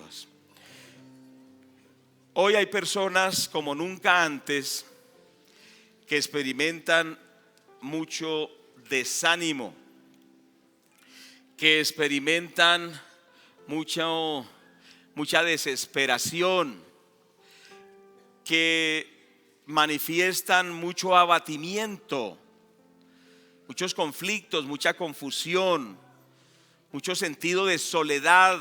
Dios. Hoy hay personas como nunca antes que experimentan mucho desánimo, que experimentan mucha desesperación, que manifiestan mucho abatimiento, muchos conflictos, mucha confusión, mucho sentido de soledad,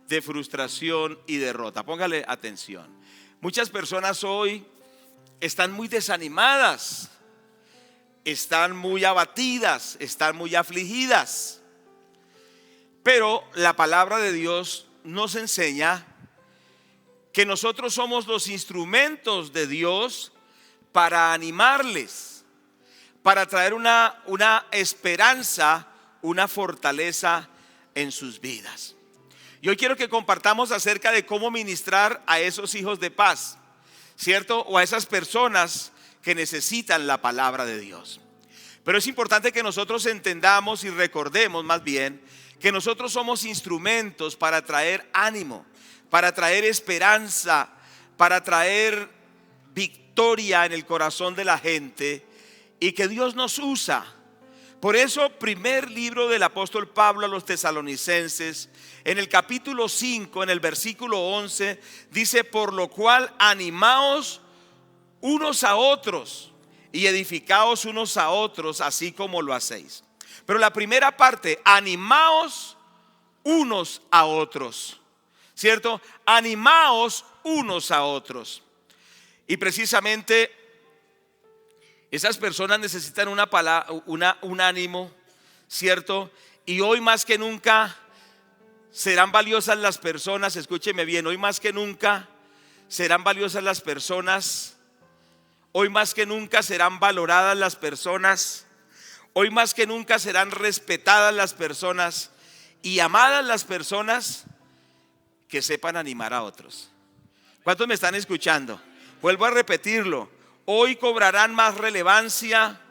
de frustración y derrota. Póngale atención. Muchas personas hoy están muy desanimadas, están muy abatidas, están muy afligidas. Pero la palabra de Dios nos enseña que nosotros somos los instrumentos de Dios para animarles, para traer una esperanza, una fortaleza en sus vidas. Y hoy quiero que compartamos acerca de cómo ministrar a esos hijos de paz, ¿cierto? O a esas personas que necesitan la palabra de Dios. Pero es importante que nosotros entendamos y recordemos más bien que nosotros somos instrumentos para traer ánimo, para traer esperanza, para traer victoria en el corazón de la gente, y que Dios nos usa. Por eso, primer libro del apóstol Pablo a los tesalonicenses, en el capítulo 5, en el versículo 11, dice: por lo cual animaos unos a otros y edificaos unos a otros, así como lo hacéis. Pero la primera parte, animaos unos a otros, ¿cierto? Animaos unos a otros. Y precisamente esas personas necesitan una palabra, un ánimo, ¿cierto? Y hoy más que nunca serán valiosas las personas, escúcheme bien, hoy más que nunca serán valiosas las personas, hoy más que nunca serán valoradas las personas, hoy más que nunca serán respetadas las personas y amadas las personas que sepan animar a otros. ¿Cuántos me están escuchando? Vuelvo a repetirlo. Hoy cobrarán más relevancia,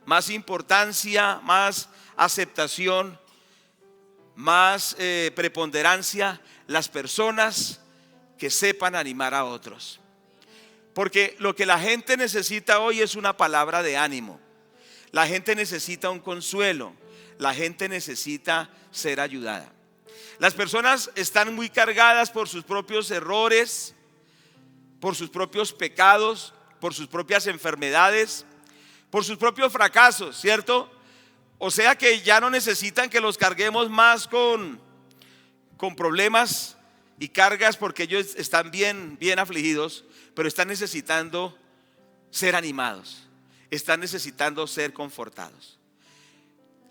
más importancia, más aceptación, más preponderancia las personas que sepan animar a otros. Porque lo que la gente necesita hoy es una palabra de ánimo. La gente necesita un consuelo. La gente necesita ser ayudada. Las personas están muy cargadas por sus propios errores, por sus propios pecados, por sus propias enfermedades, por sus propios fracasos, ¿cierto? O sea que ya no necesitan que los carguemos más con problemas y cargas, porque ellos están bien afligidos, pero están necesitando ser animados, están necesitando ser confortados.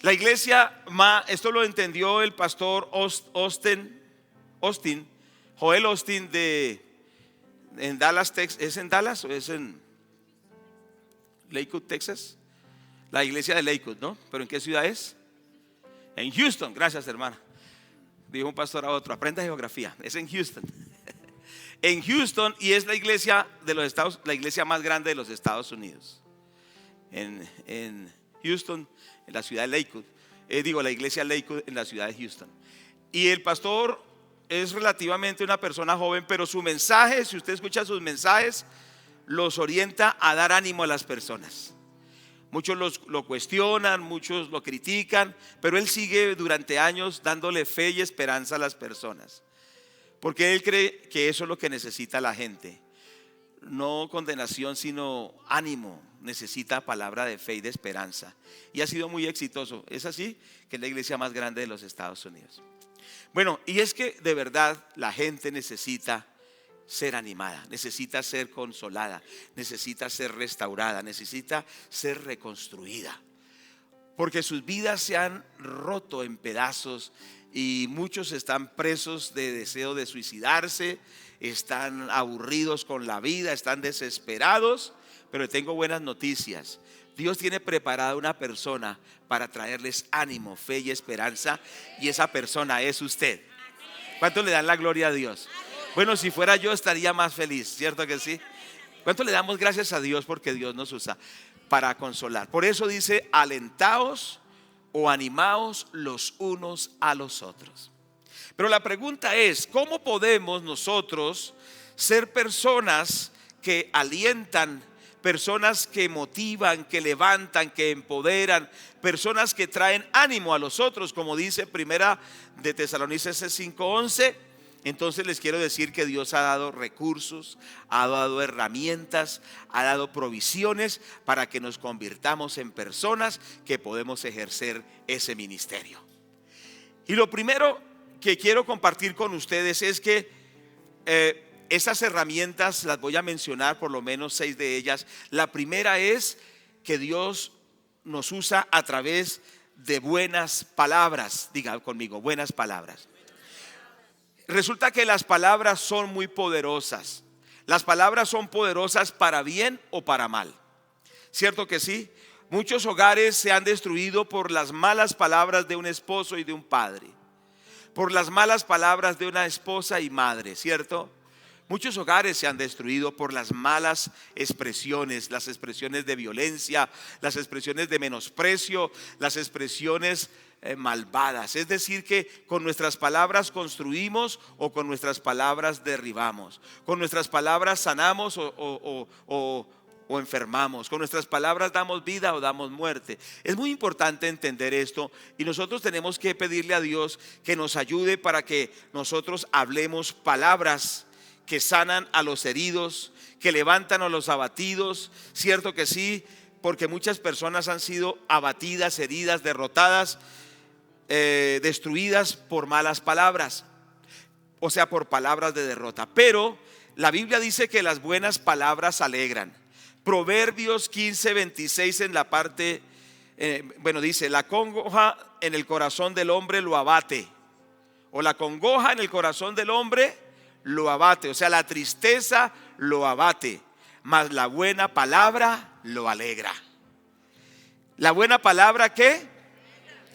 La iglesia, esto lo entendió el pastor Joel Austin en Dallas, Texas. ¿Es en Dallas o es en Lakewood, Texas? La iglesia de Lakewood, ¿no? ¿Pero en qué ciudad es? En Houston. Gracias, hermana. Dijo un pastor a otro: aprenda geografía. Es en Houston. En Houston, y es la iglesia de los Estados, la iglesia más grande de los Estados Unidos. En Houston, en la ciudad de Lakewood. La iglesia Lakewood en la ciudad de Houston. Y el pastor es relativamente una persona joven, pero su mensaje, si usted escucha sus mensajes, los orienta a dar ánimo a las personas. Muchos lo cuestionan, muchos lo critican, pero él sigue durante años dándole fe y esperanza a las personas, porque él cree que eso es lo que necesita la gente. No condenación, sino ánimo. Necesita palabra de fe y de esperanza, y ha sido muy exitoso. Es así que es la iglesia más grande de los Estados Unidos. Bueno, y es que de verdad la gente necesita ser animada, necesita ser consolada, necesita ser restaurada, necesita ser reconstruida, porque sus vidas se han roto en pedazos y muchos están presos de deseo de suicidarse, están aburridos con la vida, están desesperados. Pero tengo buenas noticias. Dios tiene preparada una persona para traerles ánimo, fe y esperanza, y esa persona es usted. ¿Cuánto le dan la gloria a Dios? Bueno, si fuera yo estaría más feliz, ¿cierto que sí? ¿Cuánto le damos gracias a Dios porque Dios nos usa para consolar? Por eso dice: alentaos o animaos los unos a los otros. Pero la pregunta es, ¿cómo podemos nosotros ser personas que alientan, personas que motivan, que levantan, que empoderan, personas que traen ánimo a los otros, como dice Primera de Tesalonicenses 5:11? Entonces les quiero decir que Dios ha dado recursos, ha dado herramientas, ha dado provisiones para que nos convirtamos en personas que podemos ejercer ese ministerio. Y lo primero que quiero compartir con ustedes es que esas herramientas las voy a mencionar, por lo menos 6 de ellas. La primera es que Dios nos usa a través de buenas palabras. Diga conmigo, buenas palabras. Resulta que las palabras son muy poderosas. Las palabras son poderosas para bien o para mal. ¿Cierto que sí? Muchos hogares se han destruido por las malas palabras de un esposo y de un padre, por las malas palabras de una esposa y madre, ¿cierto? Muchos hogares se han destruido por las malas expresiones, las expresiones de violencia, las expresiones de menosprecio, las expresiones malvadas. Es decir, que con nuestras palabras construimos o con nuestras palabras derribamos. Con nuestras palabras sanamos o enfermamos. Con nuestras palabras damos vida o damos muerte. Es muy importante entender esto, y nosotros tenemos que pedirle a Dios que nos ayude para que nosotros hablemos palabras que sanan a los heridos, que levantan a los abatidos. Cierto que sí, porque muchas personas han sido abatidas, heridas, derrotadas, destruidas por malas palabras, o sea, por palabras de derrota. Pero la Biblia dice que las buenas palabras alegran. Proverbios 15:26 en la parte, dice: la congoja en el corazón del hombre lo abate, o la congoja en el corazón del hombre lo abate, o sea, la tristeza lo abate, mas la buena palabra lo alegra. La buena palabra, ¿qué?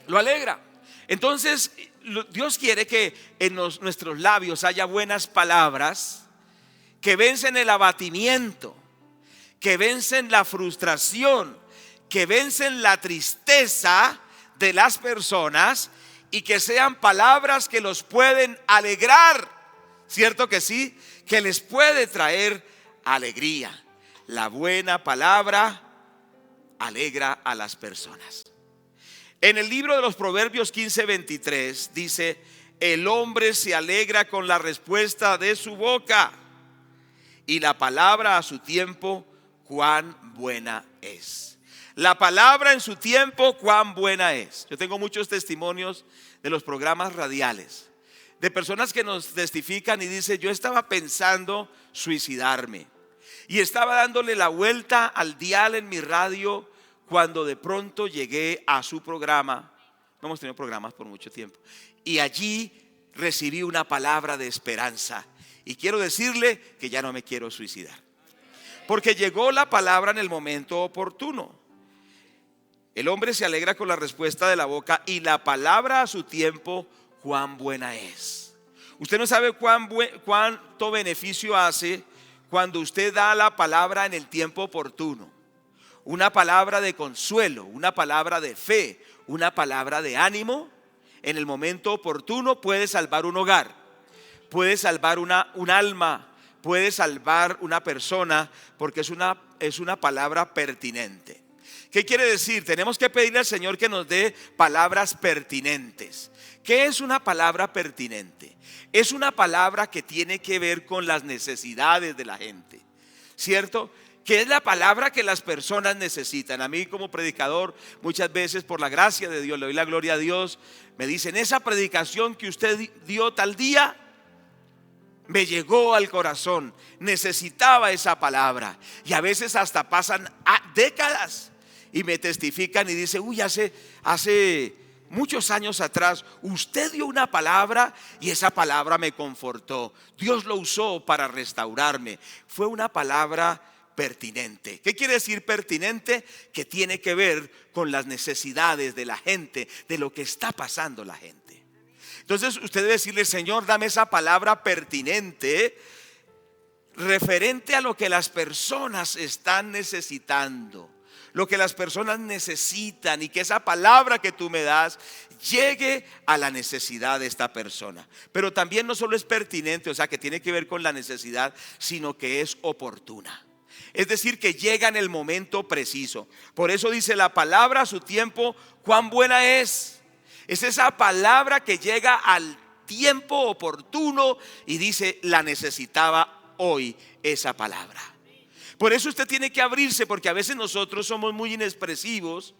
Lo alegra. Entonces Dios quiere que en nuestros labios haya buenas palabras que vencen el abatimiento, que vencen la frustración, que vencen la tristeza de las personas, y que sean palabras que los pueden alegrar. ¿Cierto que sí? Que les puede traer alegría. La buena palabra alegra a las personas. En el libro de los Proverbios 15:23 dice: el hombre se alegra con la respuesta de su boca, y la palabra a su tiempo cuán buena es. La palabra en su tiempo cuán buena es. Yo tengo muchos testimonios de los programas radiales, de personas que nos testifican y dicen: yo estaba pensando suicidarme, y estaba dándole la vuelta al dial en mi radio, cuando de pronto llegué a su programa. No hemos tenido programas por mucho tiempo, y allí recibí una palabra de esperanza, y quiero decirle que ya no me quiero suicidar, porque llegó la palabra en el momento oportuno. El hombre se alegra con la respuesta de la boca, y la palabra a su tiempo cuán buena es. Usted no sabe cuánto beneficio hace cuando usted da la palabra en el tiempo oportuno. Una palabra de consuelo, una palabra de fe, una palabra de ánimo en el momento oportuno puede salvar un hogar, puede salvar un alma, puede salvar una persona, porque es una palabra pertinente. ¿Qué quiere decir? Tenemos que pedirle al Señor que nos dé palabras pertinentes. ¿Qué es una palabra pertinente? Es una palabra que tiene que ver con las necesidades de la gente, ¿cierto? Que es la palabra que las personas necesitan. A mí, como predicador, muchas veces, por la gracia de Dios, le doy la gloria a Dios, me dicen: esa predicación que usted dio tal día me llegó al corazón, necesitaba esa palabra. Y a veces hasta pasan décadas y me testifican y dicen: uy, hace muchos años atrás usted dio una palabra y esa palabra me confortó. Dios lo usó para restaurarme. Fue una palabra pertinente. ¿Qué quiere decir pertinente? Que tiene que ver con las necesidades de la gente, de lo que está pasando la gente. Entonces usted debe decirle: Señor, dame esa palabra pertinente, referente a lo que las personas están necesitando, lo que las personas necesitan y que esa palabra que tú me das llegue a la necesidad de esta persona. Pero también no solo es pertinente, o sea, que tiene que ver con la necesidad, sino que es oportuna. Es decir, que llega en el momento preciso. Por eso dice la palabra a su tiempo, cuán buena es. Es esa palabra que llega al tiempo oportuno y dice, la necesitaba hoy esa palabra. Por eso usted tiene que abrirse, porque a veces nosotros somos muy inexpresivos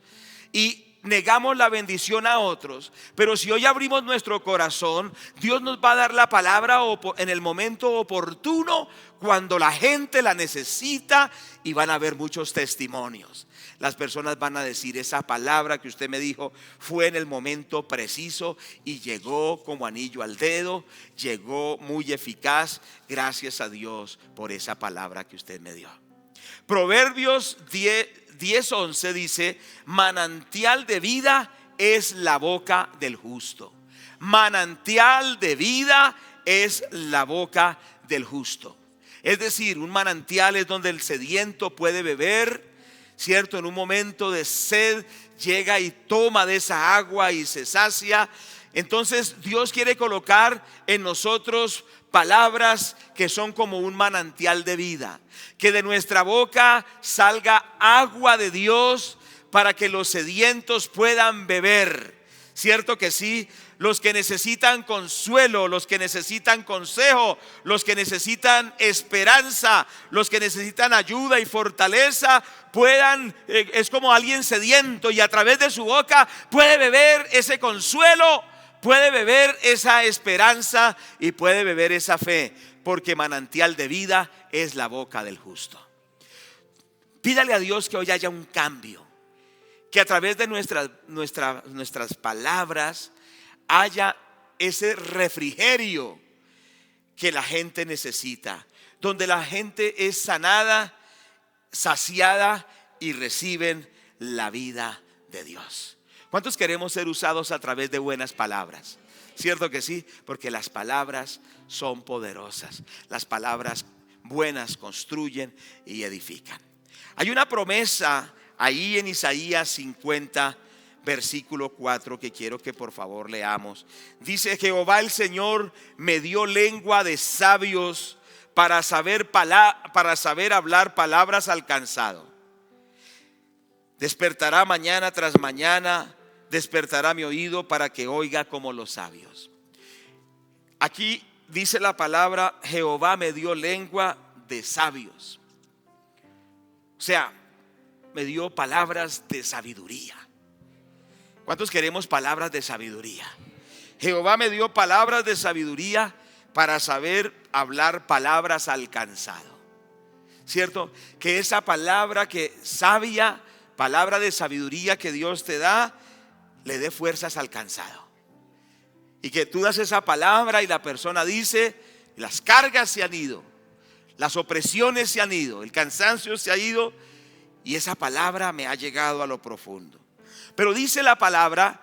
y negamos la bendición a otros. Pero si hoy abrimos nuestro corazón, Dios nos va a dar la palabra en el momento oportuno, cuando la gente la necesita, y van a haber muchos testimonios. Las personas van a decir, esa palabra que usted me dijo fue en el momento preciso y llegó como anillo al dedo, llegó muy eficaz. Gracias a Dios por esa palabra que usted me dio. Proverbios 10:11 dice, manantial de vida es la boca del justo. Manantial de vida es la boca del justo. Es decir, un manantial es donde el sediento puede beber, ¿cierto? En un momento de sed llega y toma de esa agua y se sacia. Entonces Dios quiere colocar en nosotros palabras que son como un manantial de vida, que de nuestra boca salga agua de Dios para que los sedientos puedan beber. ¿Cierto que sí? Los que necesitan consuelo, los que necesitan consejo, los que necesitan esperanza, los que necesitan ayuda y fortaleza, puedan, es como alguien sediento, y a través de su boca puede beber ese consuelo, puede beber esa esperanza y puede beber esa fe, porque manantial de vida es la boca del justo. Pídale a Dios que hoy haya un cambio, que a través de nuestras palabras haya ese refrigerio que la gente necesita, donde la gente es sanada, saciada y reciben la vida de Dios. ¿Cuántos queremos ser usados a través de buenas palabras? ¿Cierto que sí? Porque las palabras son poderosas. Las palabras buenas construyen y edifican. Hay una promesa ahí en Isaías 50, versículo 4, que quiero que por favor leamos. Dice, Jehová el Señor me dio lengua de sabios para saber hablar palabras al cansado. Despertará mañana tras mañana, despertará mi oído para que oiga como los sabios. Aquí dice la palabra, Jehová me dio lengua de sabios. O sea, me dio palabras de sabiduría. ¿Cuántos queremos palabras de sabiduría? Jehová me dio palabras de sabiduría para saber hablar palabras al cansado. ¿Cierto? Que esa palabra que sabia, palabra de sabiduría que Dios te da, le dé fuerzas al cansado. Y que tú das esa palabra y la persona dice, las cargas se han ido, las opresiones se han ido, el cansancio se ha ido, y esa palabra me ha llegado a lo profundo. Pero dice la palabra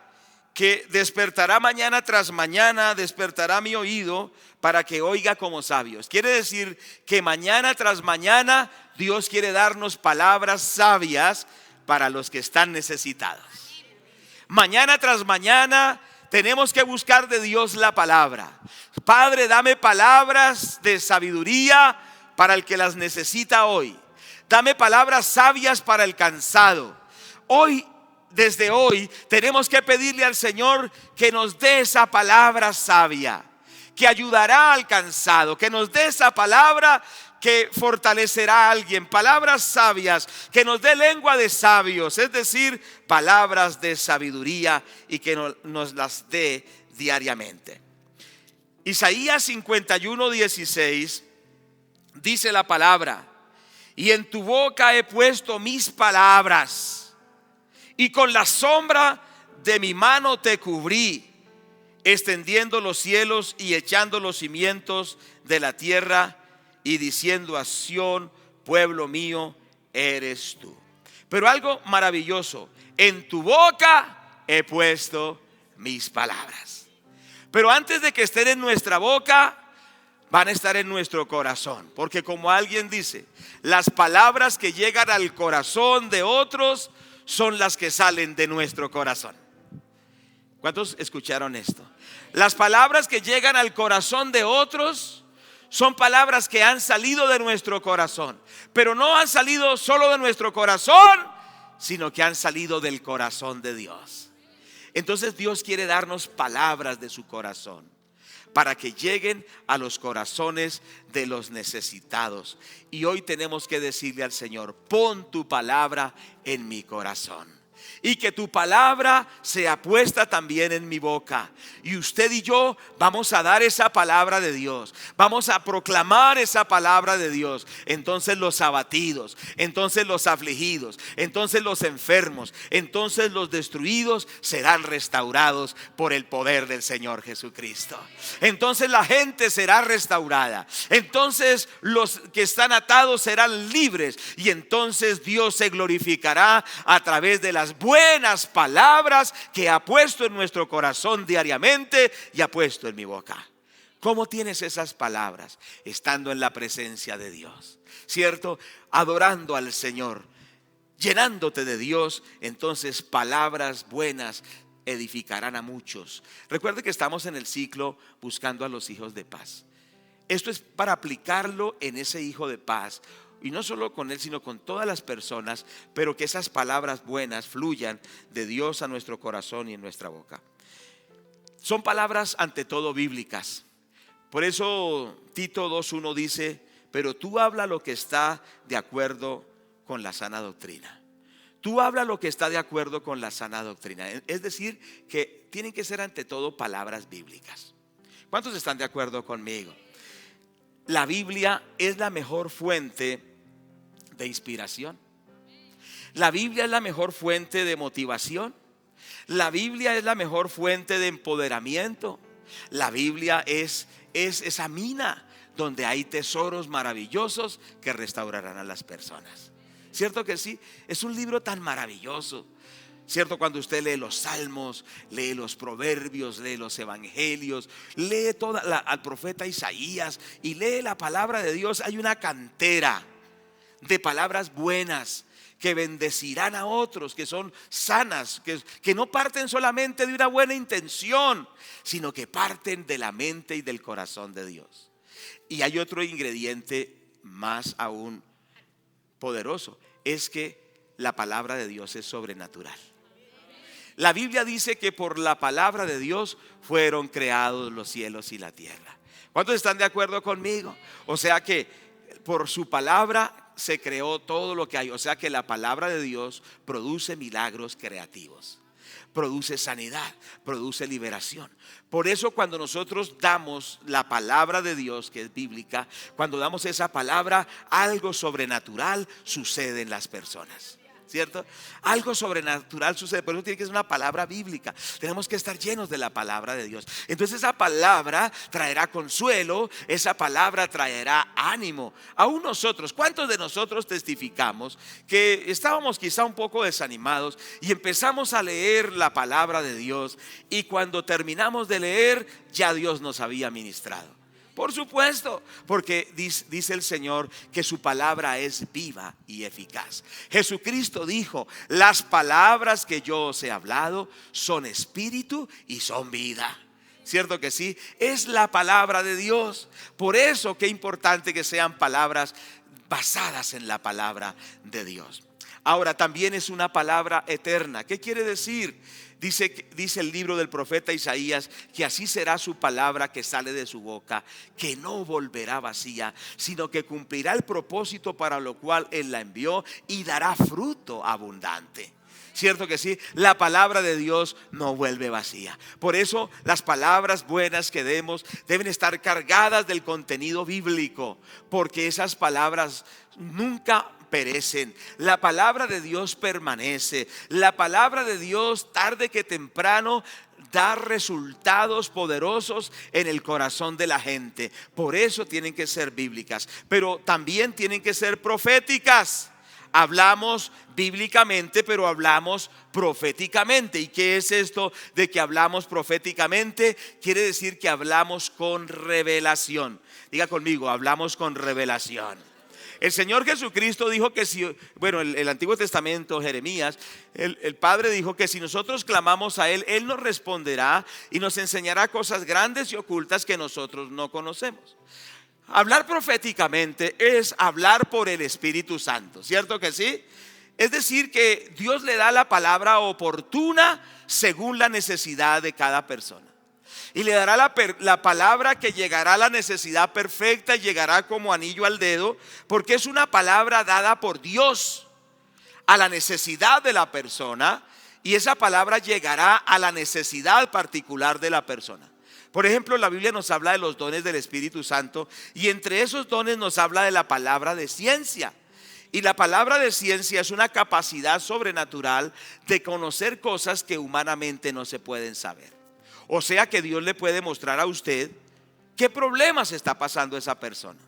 que despertará mañana tras mañana, despertará mi oído para que oiga como sabios. Quiere decir que mañana tras mañana Dios quiere darnos palabras sabias para los que están necesitados. Mañana tras mañana tenemos que buscar de Dios la palabra. Padre, dame palabras de sabiduría para el que las necesita hoy. Dame palabras sabias para el cansado. Desde hoy tenemos que pedirle al Señor que nos dé esa palabra sabia, que ayudará al cansado, que nos dé esa palabra que fortalecerá a alguien, palabras sabias, que nos dé lengua de sabios, es decir, palabras de sabiduría, y que nos las dé diariamente. Isaías 51:16 dice la palabra, y en tu boca he puesto mis palabras, y con la sombra de mi mano te cubrí, extendiendo los cielos y echando los cimientos de la tierra, y diciendo a Sión, pueblo mío, eres tú. Pero algo maravilloso, en tu boca he puesto mis palabras. Pero antes de que estén en nuestra boca, van a estar en nuestro corazón. Porque como alguien dice, las palabras que llegan al corazón de otros son las que salen de nuestro corazón. ¿Cuántos escucharon esto? Las palabras que llegan al corazón de otros son palabras que han salido de nuestro corazón. Pero no han salido solo de nuestro corazón, sino que han salido del corazón de Dios. Entonces Dios quiere darnos palabras de su corazón para que lleguen a los corazones de los necesitados. Y hoy tenemos que decirle al Señor: pon tu palabra en mi corazón, y que tu palabra sea puesta también en mi boca. Y usted y yo vamos a dar esa palabra de Dios, vamos a proclamar esa palabra de Dios. Entonces los abatidos, entonces los afligidos, entonces los enfermos, entonces los destruidos serán restaurados por el poder del Señor Jesucristo. Entonces la gente será restaurada, entonces los que están atados serán libres, y entonces Dios se glorificará a través de las buenas palabras que ha puesto en nuestro corazón diariamente y ha puesto en mi boca. ¿Cómo tienes esas palabras? Estando en la presencia de Dios, ¿cierto? Adorando al Señor, llenándote de Dios. Entonces palabras buenas edificarán a muchos. Recuerde que estamos en el ciclo buscando a los hijos de paz. Esto es para aplicarlo en ese hijo de paz. Y no solo con él, sino con todas las personas. Pero que esas palabras buenas fluyan de Dios a nuestro corazón y en nuestra boca. Son palabras ante todo bíblicas. Por eso Tito 2:1 dice: pero tú habla lo que está de acuerdo con la sana doctrina. Tú habla lo que está de acuerdo con la sana doctrina. Es decir, que tienen que ser ante todo palabras bíblicas. ¿Cuántos están de acuerdo conmigo? La Biblia es la mejor fuente de inspiración. La Biblia es la mejor fuente de motivación. La Biblia es la mejor fuente de empoderamiento. La Biblia es esa mina donde hay tesoros maravillosos que restaurarán a las personas. ¿Cierto que sí? Es un libro tan maravilloso. ¿Cierto? Cuando usted lee los salmos, lee los proverbios, lee los evangelios, lee al profeta Isaías y lee la palabra de Dios, hay una cantera de palabras buenas que bendecirán a otros, que son sanas, que no parten solamente de una buena intención, sino que parten de la mente y del corazón de Dios. Y hay otro ingrediente más aún poderoso, es que la palabra de Dios es sobrenatural. La Biblia dice que por la palabra de Dios fueron creados los cielos y la tierra. ¿Cuántos están de acuerdo conmigo? O sea que por su palabra se creó todo lo que hay. O sea que la palabra de Dios produce milagros creativos, produce sanidad, produce liberación. Por eso cuando nosotros damos la palabra de Dios, que es bíblica, cuando damos esa palabra, algo sobrenatural sucede en las personas. ¿Cierto? Algo sobrenatural sucede. Por eso tiene que ser una palabra bíblica. Tenemos que estar llenos de la palabra de Dios. Entonces esa palabra traerá consuelo, esa palabra traerá ánimo. Aún nosotros, ¿cuántos de nosotros testificamos que estábamos quizá un poco desanimados y empezamos a leer la palabra de Dios, y cuando terminamos de leer ya Dios nos había ministrado? Por supuesto, porque dice el Señor que su palabra es viva y eficaz. Jesucristo dijo: las palabras que yo os he hablado son espíritu y son vida. ¿Cierto que sí? Es la palabra de Dios. Por eso qué importante que sean palabras basadas en la palabra de Dios. Ahora también es una palabra eterna. ¿Qué quiere decir? Dice el libro del profeta Isaías que así será su palabra que sale de su boca, que no volverá vacía, sino que cumplirá el propósito para lo cual él la envió y dará fruto abundante. ¿Cierto que sí? La palabra de Dios no vuelve vacía. Por eso las palabras buenas que demos deben estar cargadas del contenido bíblico, porque esas palabras nunca perecen. La palabra de Dios permanece. La palabra de Dios, tarde que temprano, da resultados poderosos en el corazón de la gente. Por eso tienen que ser bíblicas, pero también tienen que ser proféticas. hablamos bíblicamente, pero hablamos proféticamente. ¿Y qué es esto de que hablamos proféticamente? Quiere decir que hablamos con revelación. Diga conmigo, hablamos con revelación. El Señor Jesucristo dijo que si, bueno, el Antiguo Testamento, Jeremías, el Padre dijo que si nosotros clamamos a Él, Él nos responderá y nos enseñará cosas grandes y ocultas que nosotros no conocemos. Hablar proféticamente es hablar por el Espíritu Santo, ¿cierto que sí? Es decir, que Dios le da la palabra oportuna según la necesidad de cada persona. Y le dará la palabra que llegará a la necesidad perfecta y llegará como anillo al dedo, porque es una palabra dada por Dios a la necesidad de la persona, y esa palabra llegará a la necesidad particular de la persona. Por ejemplo, la Biblia nos habla de los dones del Espíritu Santo, y entre esos dones nos habla de la palabra de ciencia. Y la palabra de ciencia es una capacidad sobrenatural de conocer cosas que humanamente no se pueden saber. O sea que Dios le puede mostrar a usted qué problemas está pasando esa persona,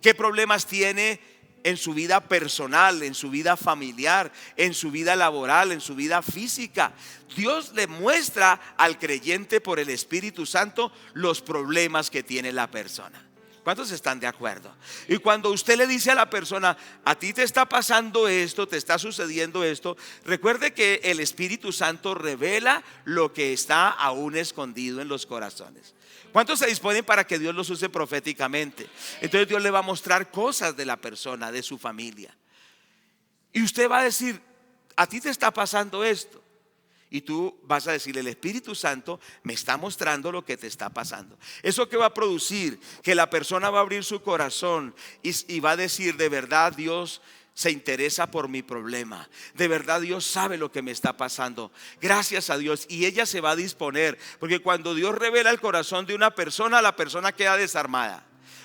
qué problemas tiene en su vida personal, en su vida familiar, en su vida laboral, en su vida física. Dios le muestra al creyente por el Espíritu Santo los problemas que tiene la persona. ¿Cuántos están de acuerdo? Y cuando usted le dice a la persona, a ti te está pasando esto, te está sucediendo esto, recuerde que el Espíritu Santo revela lo que está aún escondido en los corazones. ¿Cuántos se disponen para que Dios los use proféticamente? Entonces Dios le va a mostrar cosas de la persona, de su familia. Y usted va a decir, a ti te está pasando esto. Y tú vas a decirle, el Espíritu Santo me está mostrando lo que te está pasando. ¿Eso qué va a producir? Que la persona va a abrir su corazón y va a decir, de verdad Dios se interesa por mi problema. De verdad Dios sabe lo que me está pasando. Gracias a Dios. Y ella se va a disponer, porque cuando Dios revela el corazón de una persona, la persona queda desarmada.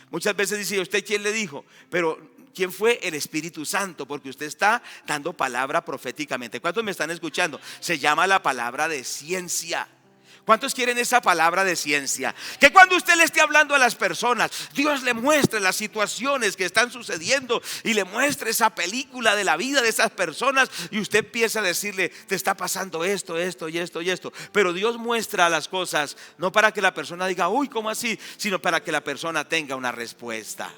Muchas veces dice, ¿usted quién le dijo? Pero ¿quién fue? El Espíritu Santo, porque usted está dando palabra proféticamente. ¿Cuántos me están escuchando? Se llama la palabra de ciencia. ¿Cuántos quieren esa palabra de ciencia? Que cuando usted le esté hablando a las personas, Dios le muestre las situaciones que están sucediendo y le muestre esa película de la vida de esas personas, y usted empieza a decirle, te está pasando esto, esto y esto y esto. Pero Dios muestra las cosas no para que la persona diga, uy, ¿cómo así? Sino para que la persona tenga una respuesta.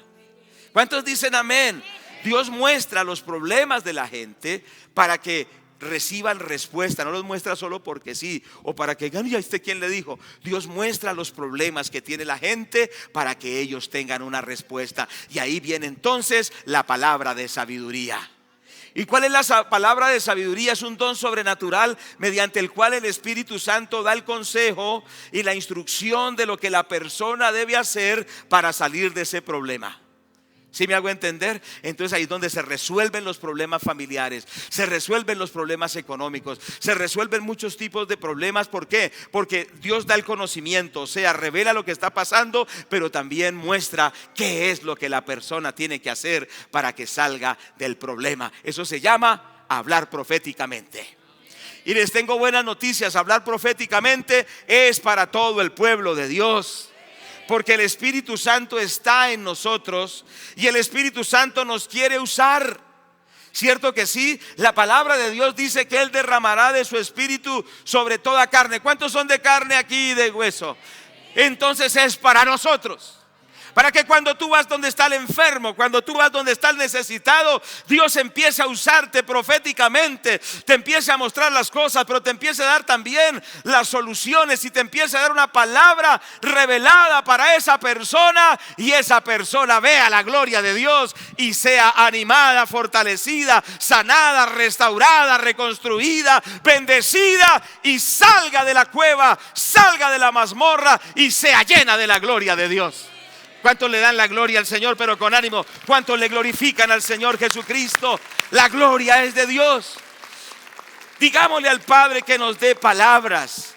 ¿Cuántos dicen amén? Dios muestra los problemas de la gente para que reciban respuesta. No los muestra solo porque sí, o para que digan, ¿y a usted quién le dijo? Dios muestra los problemas que tiene la gente para que ellos tengan una respuesta. Y ahí viene entonces la palabra de sabiduría. ¿Y cuál es la palabra de sabiduría? Es un don sobrenatural mediante el cual el Espíritu Santo da el consejo y la instrucción de lo que la persona debe hacer para salir de ese problema. ¿Sí me hago entender? Entonces ahí es donde se resuelven los problemas familiares, se resuelven los problemas económicos, se resuelven muchos tipos de problemas. ¿Por qué? Porque Dios da el conocimiento, o sea, revela lo que está pasando, pero también muestra qué es lo que la persona tiene que hacer para que salga del problema. Eso se llama hablar proféticamente. Y les tengo buenas noticias, hablar proféticamente es para todo el pueblo de Dios. Porque el Espíritu Santo está en nosotros y el Espíritu Santo nos quiere usar. ¿Cierto que sí? La palabra de Dios dice que Él derramará de su Espíritu sobre toda carne. ¿Cuántos son de carne aquí y de hueso? Entonces es para nosotros. Para que cuando tú vas donde está el enfermo, cuando tú vas donde está el necesitado, Dios empiece a usarte proféticamente, te empiece a mostrar las cosas, pero te empiece a dar también las soluciones y te empiece a dar una palabra revelada para esa persona, y esa persona vea la gloria de Dios y sea animada, fortalecida, sanada, restaurada, reconstruida, bendecida, y salga de la cueva, salga de la mazmorra y sea llena de la gloria de Dios. ¿Cuántos le dan la gloria al Señor, pero con ánimo? ¿Cuántos le glorifican al Señor Jesucristo? La gloria es de Dios. Digámosle al Padre que nos dé palabras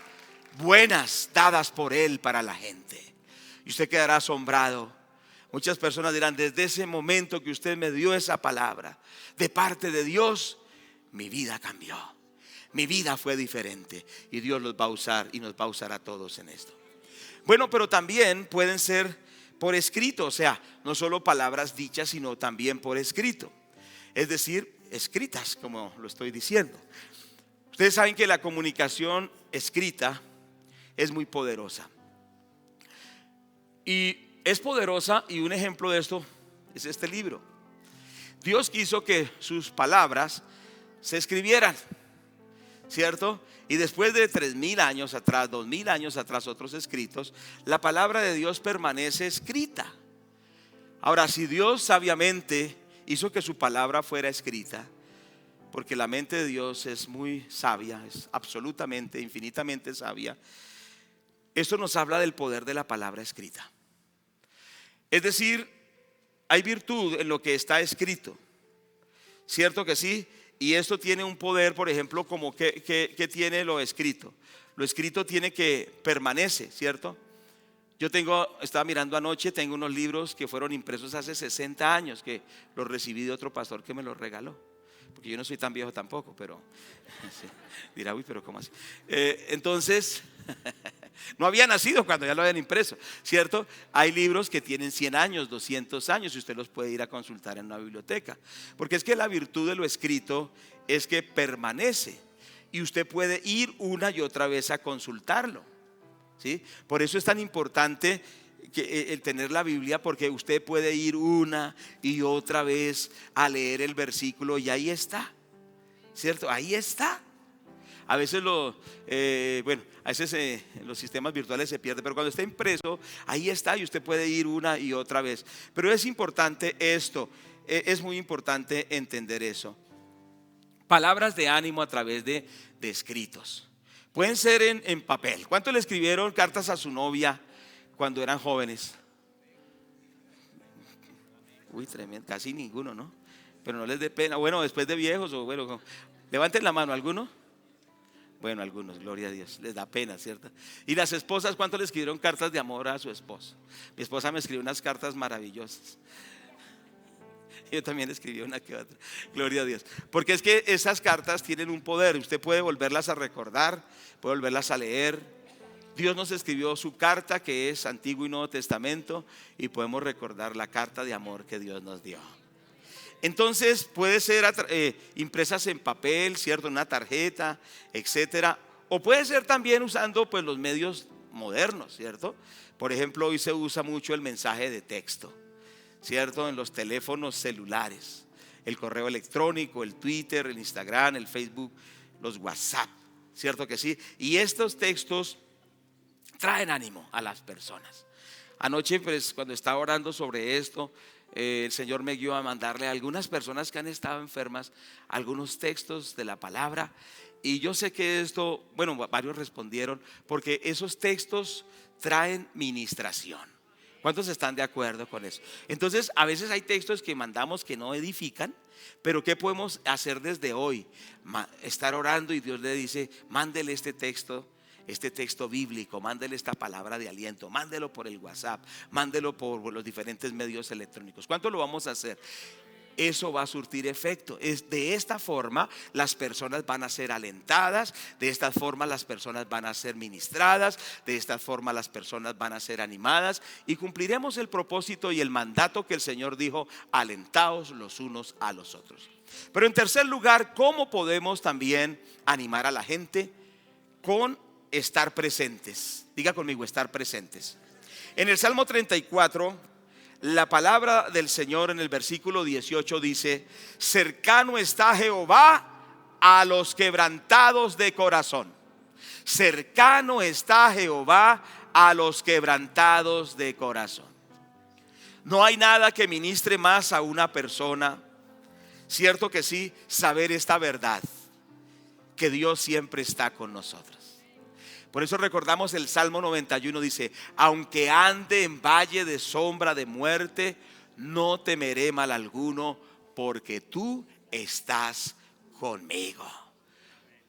buenas dadas por Él para la gente. Y usted quedará asombrado. Muchas personas dirán, desde ese momento que usted me dio esa palabra de parte de Dios, mi vida cambió. Mi vida fue diferente. Y Dios los va a usar y nos va a usar a todos en esto. Bueno, pero también pueden ser por escrito, o sea, no solo palabras dichas, sino también por escrito. Es decir, escritas, como lo estoy diciendo. Ustedes saben que la comunicación escrita es muy poderosa. Y es poderosa, y un ejemplo de esto es este libro. Dios quiso que sus palabras se escribieran, ¿cierto? Y después de 3000 años atrás, 2000 años atrás, otros escritos, la palabra de Dios permanece escrita. Ahora, si Dios sabiamente hizo que su palabra fuera escrita, porque la mente de Dios es muy sabia, es absolutamente, infinitamente sabia, esto nos habla del poder de la palabra escrita. Es decir, hay virtud en lo que está escrito, ¿cierto que sí? Y esto tiene un poder, por ejemplo, como que tiene lo escrito. Lo escrito tiene que permanece, ¿cierto? Yo estaba mirando anoche, tengo unos libros que fueron impresos hace 60 años, que los recibí de otro pastor que me los regaló. Porque yo no soy tan viejo tampoco, pero sí, dirá, uy, pero ¿cómo así? Entonces, no había nacido cuando ya lo habían impreso, ¿cierto? Hay libros que tienen 100 años, 200 años y usted los puede ir a consultar en una biblioteca. Porque es que la virtud de lo escrito es que permanece y usted puede ir una y otra vez a consultarlo, ¿sí? Por eso es tan importante el tener la Biblia, porque usted puede ir una y otra vez a leer el versículo y ahí está, ¿cierto? Ahí está. A veces los sistemas virtuales se pierden, pero cuando está impreso, ahí está y usted puede ir una y otra vez. Pero es importante esto, es muy importante entender eso. Palabras de ánimo a través de escritos. Pueden ser en papel. ¿Cuántos le escribieron cartas a su novia cuando eran jóvenes? Uy, tremendo, casi ninguno, ¿no? Pero no les dé pena. Bueno, después de viejos, o bueno, levanten la mano, ¿alguno? Bueno, algunos, gloria a Dios, les da pena, ¿cierto? Y las esposas, ¿cuánto le escribieron cartas de amor a su esposo? Mi esposa me escribió unas cartas maravillosas. Yo también escribí una que otra, gloria a Dios. Porque es que esas cartas tienen un poder, usted puede volverlas a recordar, puede volverlas a leer. Dios nos escribió su carta, que es Antiguo y Nuevo Testamento, y podemos recordar la carta de amor que Dios nos dio. Entonces puede ser impresas en papel, ¿cierto? En una tarjeta, etcétera. O puede ser también usando pues los medios modernos, ¿cierto? Por ejemplo, hoy se usa mucho el mensaje de texto, ¿cierto? En los teléfonos celulares, el correo electrónico, el Twitter, el Instagram, el Facebook, los WhatsApp, ¿cierto que sí? Y estos textos traen ánimo a las personas. Anoche, pues, cuando estaba orando sobre esto, el Señor me guió a mandarle a algunas personas que han estado enfermas algunos textos de la palabra. Y yo sé que esto, bueno, varios respondieron, porque esos textos traen ministración. ¿Cuántos están de acuerdo con eso? Entonces, a veces hay textos que mandamos que no edifican, pero ¿qué podemos hacer desde hoy? Estar orando y Dios le dice, mándele este texto bíblico, mándele esta palabra de aliento, mándelo por el WhatsApp, mándelo por los diferentes medios electrónicos. ¿Cuánto lo vamos a hacer? Eso va a surtir efecto. De esta forma las personas van a ser alentadas, de esta forma las personas van a ser ministradas, de esta forma las personas van a ser animadas y cumpliremos el propósito y el mandato que el Señor dijo: alentaos los unos a los otros. Pero en tercer lugar, ¿cómo podemos también animar a la gente? Con estar presentes. Diga conmigo, estar presentes. En el Salmo 34, la palabra del Señor en el versículo 18 dice: cercano está Jehová a los quebrantados de corazón. Cercano está Jehová a los quebrantados de corazón. No hay nada que ministre más a una persona, cierto que sí, saber esta verdad, que Dios siempre está con nosotros. Por eso recordamos el Salmo 91, dice: aunque ande en valle de sombra de muerte, no temeré mal alguno, porque tú estás conmigo.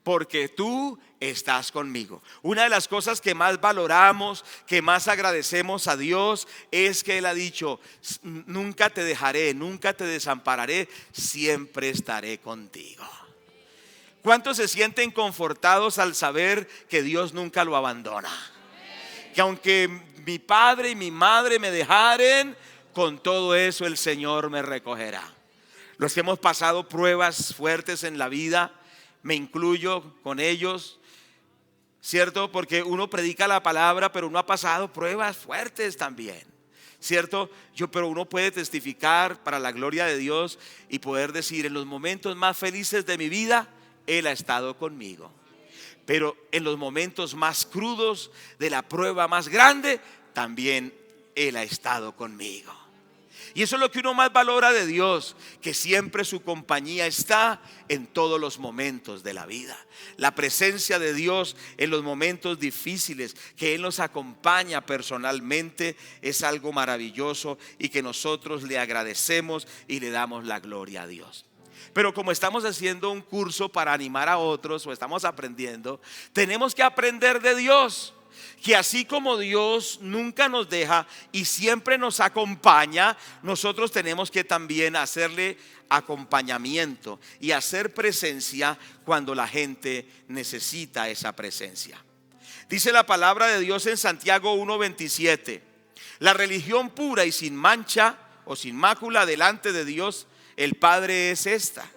Porque tú estás conmigo. Una de las cosas que más valoramos, que más agradecemos a Dios, es que Él ha dicho: nunca te dejaré, nunca te desampararé, siempre estaré contigo. ¿Cuántos se sienten confortados al saber que Dios nunca lo abandona? Que aunque mi padre y mi madre me dejaren, con todo eso el Señor me recogerá. Los que hemos pasado pruebas fuertes en la vida, me incluyo con ellos, ¿cierto? Porque uno predica la palabra, pero uno ha pasado pruebas fuertes también, ¿cierto? Pero uno puede testificar para la gloria de Dios y poder decir: en los momentos más felices de mi vida, Él ha estado conmigo. Pero en los momentos más crudos, de la prueba más grande, también Él ha estado conmigo. Y eso es lo que uno más valora de Dios, que siempre su compañía está en todos los momentos de la vida. La presencia de Dios en los momentos difíciles, que Él nos acompaña personalmente, es algo maravilloso y que nosotros le agradecemos y le damos la gloria a Dios. Pero como estamos haciendo un curso para animar a otros, o estamos aprendiendo, tenemos que aprender de Dios, que así como Dios nunca nos deja y siempre nos acompaña, nosotros tenemos que también hacerle acompañamiento y hacer presencia cuando la gente necesita esa presencia. Dice la palabra de Dios en Santiago 1:27: la religión pura y sin mancha o sin mácula delante de Dios el Padre es esta: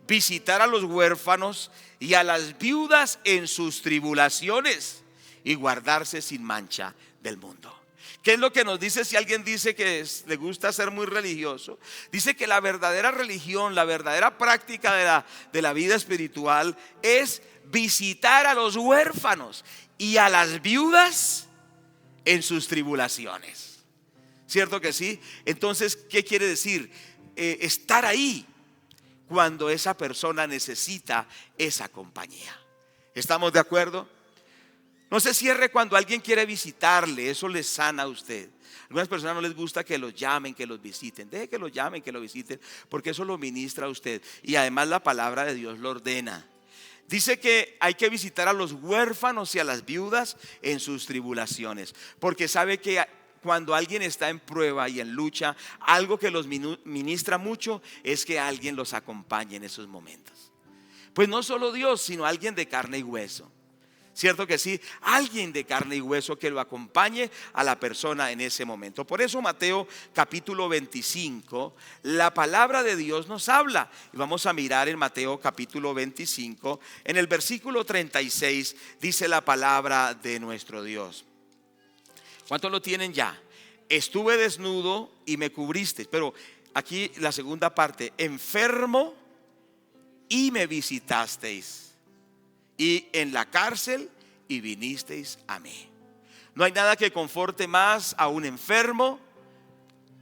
visitar a los huérfanos y a las viudas en sus tribulaciones y guardarse sin mancha del mundo. ¿Qué es lo que nos dice si alguien dice que le gusta ser muy religioso? Dice que la verdadera religión, la verdadera práctica de la vida espiritual es visitar a los huérfanos y a las viudas en sus tribulaciones. ¿Cierto que sí? Entonces, ¿qué quiere decir? Estar ahí cuando esa persona necesita esa compañía. ¿Estamos de acuerdo? No se cierre cuando alguien quiere visitarle, eso le sana a usted. A algunas personas no les gusta que los llamen, que los visiten. Deje que los llamen, que lo visiten, porque eso lo ministra a usted. Y además la palabra de Dios lo ordena. Dice que hay que visitar a los huérfanos y a las viudas en sus tribulaciones, porque sabe que cuando alguien está en prueba y en lucha, algo que los ministra mucho es que alguien los acompañe en esos momentos. Pues no solo Dios, sino alguien de carne y hueso. ¿Cierto que sí? Alguien de carne y hueso que lo acompañe a la persona en ese momento. Por eso Mateo capítulo 25, la palabra de Dios nos habla. Y vamos a mirar en Mateo capítulo 25, en el versículo 36, dice la palabra de nuestro Dios. ¿Cuántos lo tienen ya? Estuve desnudo y me cubristeis. Pero aquí la segunda parte: enfermo y me visitasteis. Y en la cárcel y vinisteis a mí. No hay nada que conforte más a un enfermo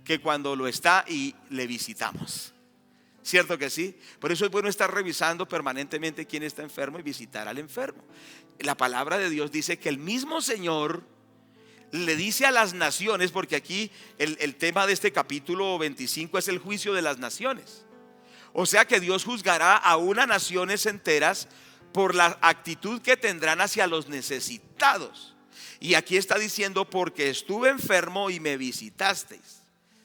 que cuando lo está y le visitamos. ¿Cierto que sí? Por eso es bueno estar revisando permanentemente quién está enfermo y visitar al enfermo. La palabra de Dios dice que el mismo Señor le dice a las naciones, porque aquí el tema de este capítulo 25 es el juicio de las naciones. O sea que Dios juzgará a unas naciones enteras por la actitud que tendrán hacia los necesitados. Y aquí está diciendo: porque estuve enfermo y me visitasteis.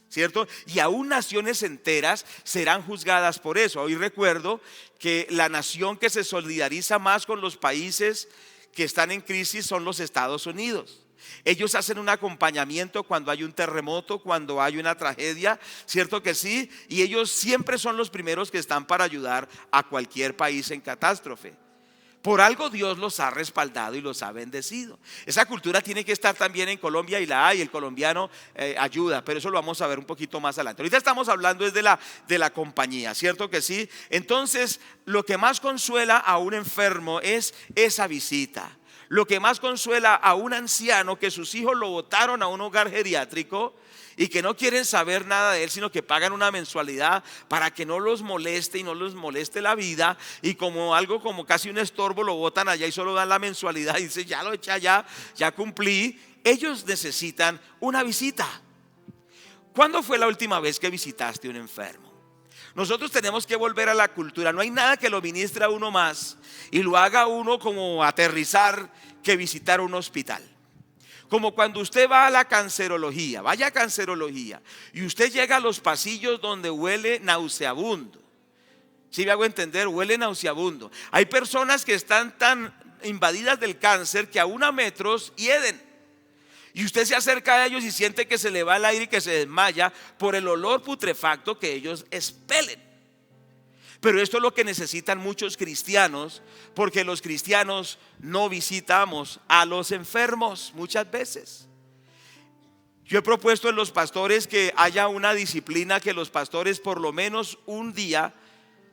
¿Cierto? Y aún naciones enteras serán juzgadas por eso. Hoy recuerdo que la nación que se solidariza más con los países que están en crisis son los Estados Unidos. Ellos hacen un acompañamiento cuando hay un terremoto, cuando hay una tragedia, ¿cierto que sí? Y ellos siempre son los primeros que están para ayudar a cualquier país en catástrofe. Por algo Dios los ha respaldado y los ha bendecido. Esa cultura tiene que estar también en Colombia y la hay. El colombiano ayuda, pero eso lo vamos a ver un poquito más adelante. Ahorita estamos hablando de la compañía, ¿cierto que sí? Entonces, lo que más consuela a un enfermo es esa visita. Lo que más consuela a un anciano que sus hijos lo botaron a un hogar geriátrico y que no quieren saber nada de él, sino que pagan una mensualidad para que no los moleste y no los moleste la vida, y como algo como casi un estorbo lo botan allá y solo dan la mensualidad y dice: ya lo eché allá, ya cumplí. Ellos necesitan una visita. ¿Cuándo fue la última vez que visitaste a un enfermo? Nosotros tenemos que volver a la cultura. No hay nada que lo ministre a uno más y lo haga a uno como aterrizar que visitar un hospital. Como cuando usted va a la cancerología, vaya a cancerología, y usted llega a los pasillos donde huele nauseabundo. ¿Sí me hago entender? Huele nauseabundo. Hay personas que están tan invadidas del cáncer que aún a metros hieden. Y usted se acerca a ellos y siente que se le va el aire y que se desmaya por el olor putrefacto que ellos expelen. Pero esto es lo que necesitan muchos cristianos, porque los cristianos no visitamos a los enfermos muchas veces. Yo he propuesto en los pastores que haya una disciplina, que los pastores por lo menos un día,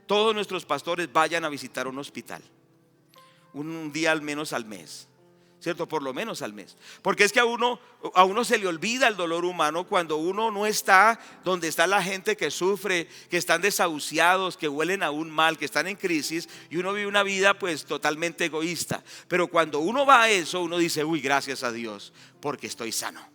todos nuestros pastores vayan a visitar un hospital, un día al menos al mes, ¿cierto? Por lo menos al mes. Porque es que a uno se le olvida el dolor humano cuando uno no está donde está la gente que sufre, que están desahuciados, que huelen aún mal, que están en crisis, y uno vive una vida pues totalmente egoísta. Pero cuando uno va a eso, uno dice, uy, gracias a Dios porque estoy sano.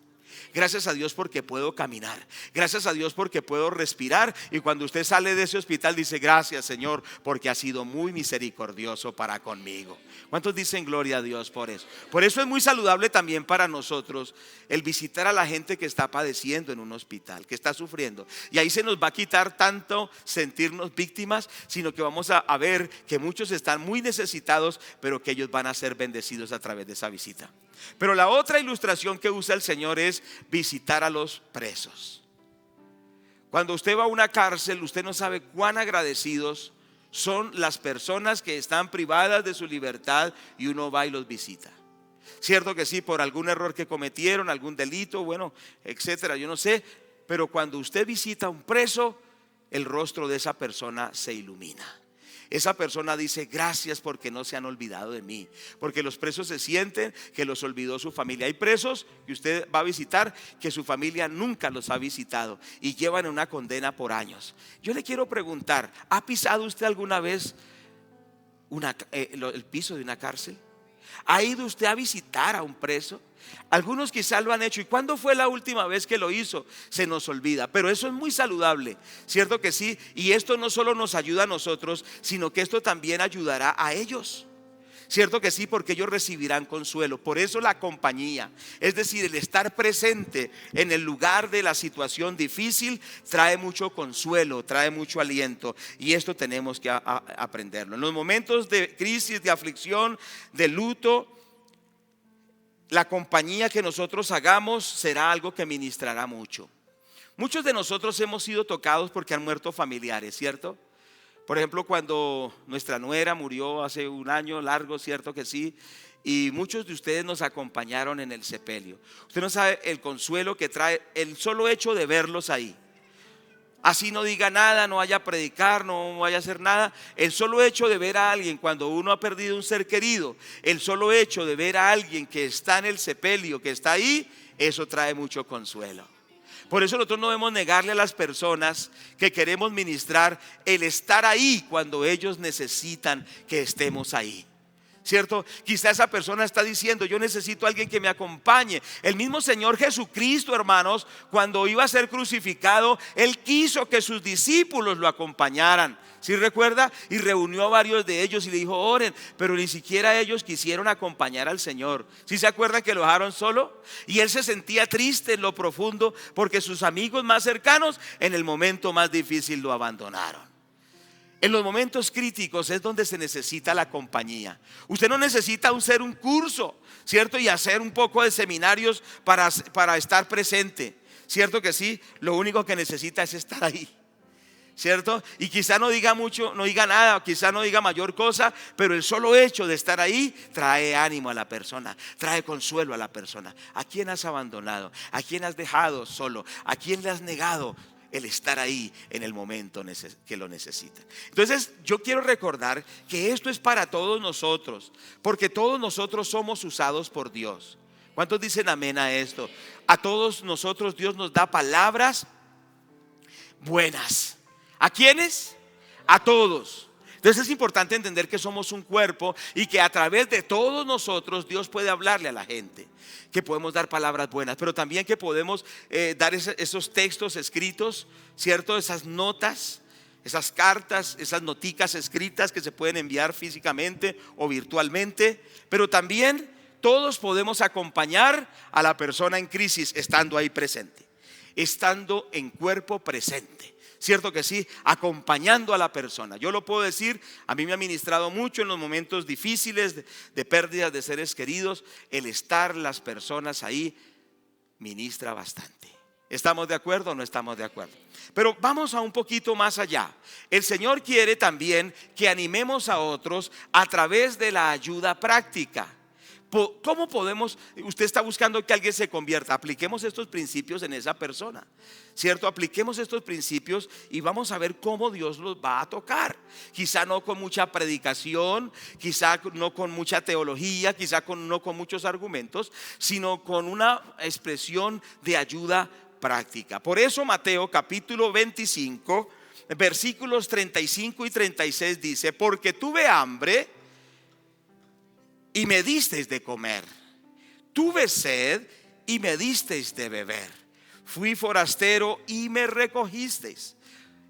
Gracias a Dios porque puedo caminar. Gracias a Dios porque puedo respirar. Y cuando usted sale de ese hospital dice, gracias Señor porque has sido muy misericordioso para conmigo. ¿Cuántos dicen gloria a Dios por eso? Por eso es muy saludable también para nosotros el visitar a la gente que está padeciendo en un hospital, que está sufriendo. Y ahí se nos va a quitar tanto sentirnos víctimas, sino que vamos a ver que muchos están muy necesitados, pero que ellos van a ser bendecidos a través de esa visita. Pero la otra ilustración que usa el Señor es visitar a los presos. Cuando usted va a una cárcel, usted no sabe cuán agradecidos son las personas que están privadas de su libertad y uno va y los visita. Cierto que sí, por algún error que cometieron, algún delito, bueno, etcétera, yo no sé. Pero cuando usted visita a un preso, el rostro de esa persona se ilumina. Esa persona dice, gracias porque no se han olvidado de mí. Porque los presos se sienten que los olvidó su familia. Hay presos que usted va a visitar que su familia nunca los ha visitado y llevan una condena por años. Yo le quiero preguntar, ¿ha pisado usted alguna vez el piso de una cárcel? ¿Ha ido usted a visitar a un preso? Algunos quizás lo han hecho. ¿Y cuándo fue la última vez que lo hizo? Se nos olvida. Pero eso es muy saludable, ¿cierto que sí? Y esto no solo nos ayuda a nosotros, sino que esto también ayudará a ellos, ¿cierto que sí? Porque ellos recibirán consuelo. Por eso la compañía, es decir, el estar presente en el lugar de la situación difícil, trae mucho consuelo, trae mucho aliento. Y esto tenemos que aprenderlo. En los momentos de crisis, de aflicción, de luto, la compañía que nosotros hagamos será algo que ministrará mucho. Muchos de nosotros hemos sido tocados porque han muerto familiares, ¿cierto? Por ejemplo, cuando nuestra nuera murió hace un año largo, ¿cierto que sí? Y muchos de ustedes nos acompañaron en el sepelio. Usted no sabe el consuelo que trae el solo hecho de verlos ahí. Así no diga nada, no vaya a predicar, no vaya a hacer nada. El solo hecho de ver a alguien cuando uno ha perdido un ser querido, el solo hecho de ver a alguien que está en el sepelio, que está ahí, eso trae mucho consuelo. Por eso nosotros no debemos negarle a las personas que queremos ministrar el estar ahí cuando ellos necesitan que estemos ahí, ¿cierto? Quizá esa persona está diciendo, yo necesito a alguien que me acompañe. El mismo Señor Jesucristo, hermanos, cuando iba a ser crucificado, Él quiso que sus discípulos lo acompañaran. ¿Sí recuerda? Y reunió a varios de ellos y le dijo, oren, pero ni siquiera ellos quisieron acompañar al Señor. ¿Sí se acuerdan que lo dejaron solo? Y Él se sentía triste en lo profundo porque sus amigos más cercanos en el momento más difícil lo abandonaron. En los momentos críticos es donde se necesita la compañía. Usted no necesita hacer un curso, ¿cierto? Y hacer un poco de seminarios para estar presente, ¿cierto que sí? Lo único que necesita es estar ahí, ¿cierto? Y quizá no diga mucho, no diga nada, quizá no diga mayor cosa, pero el solo hecho de estar ahí trae ánimo a la persona, trae consuelo a la persona. ¿A quién has abandonado? ¿A quién has dejado solo? ¿A quién le has negado el estar ahí en el momento que lo necesitan? Entonces yo quiero recordar que esto es para todos nosotros, porque todos nosotros somos usados por Dios. ¿Cuántos dicen amén a esto? A todos nosotros Dios nos da palabras buenas. ¿A quiénes? A todos. Entonces es importante entender que somos un cuerpo y que a través de todos nosotros Dios puede hablarle a la gente, que podemos dar palabras buenas, pero también que podemos dar esos textos escritos, ¿cierto? Esas notas, esas cartas, esas noticas escritas que se pueden enviar físicamente o virtualmente, pero también todos podemos acompañar a la persona en crisis estando ahí presente, estando en cuerpo presente. ¿Cierto que sí? Acompañando a la persona. Yo lo puedo decir, a mí me ha ministrado mucho en los momentos difíciles de pérdidas de seres queridos. El estar las personas ahí ministra bastante. ¿Estamos de acuerdo o no estamos de acuerdo? Pero vamos a un poquito más allá. El Señor quiere también que animemos a otros a través de la ayuda práctica. ¿Cómo podemos? Usted está buscando que alguien se convierta. Apliquemos estos principios en esa persona, ¿cierto? Apliquemos estos principios y vamos a ver cómo Dios los va a tocar. Quizá no con mucha predicación, quizá no con mucha teología, quizá no con muchos argumentos, sino con una expresión de ayuda práctica. Por eso Mateo capítulo 25, versículos 35 y 36 dice: porque tuve hambre y me disteis de comer, tuve sed y me disteis de beber, fui forastero y me recogisteis,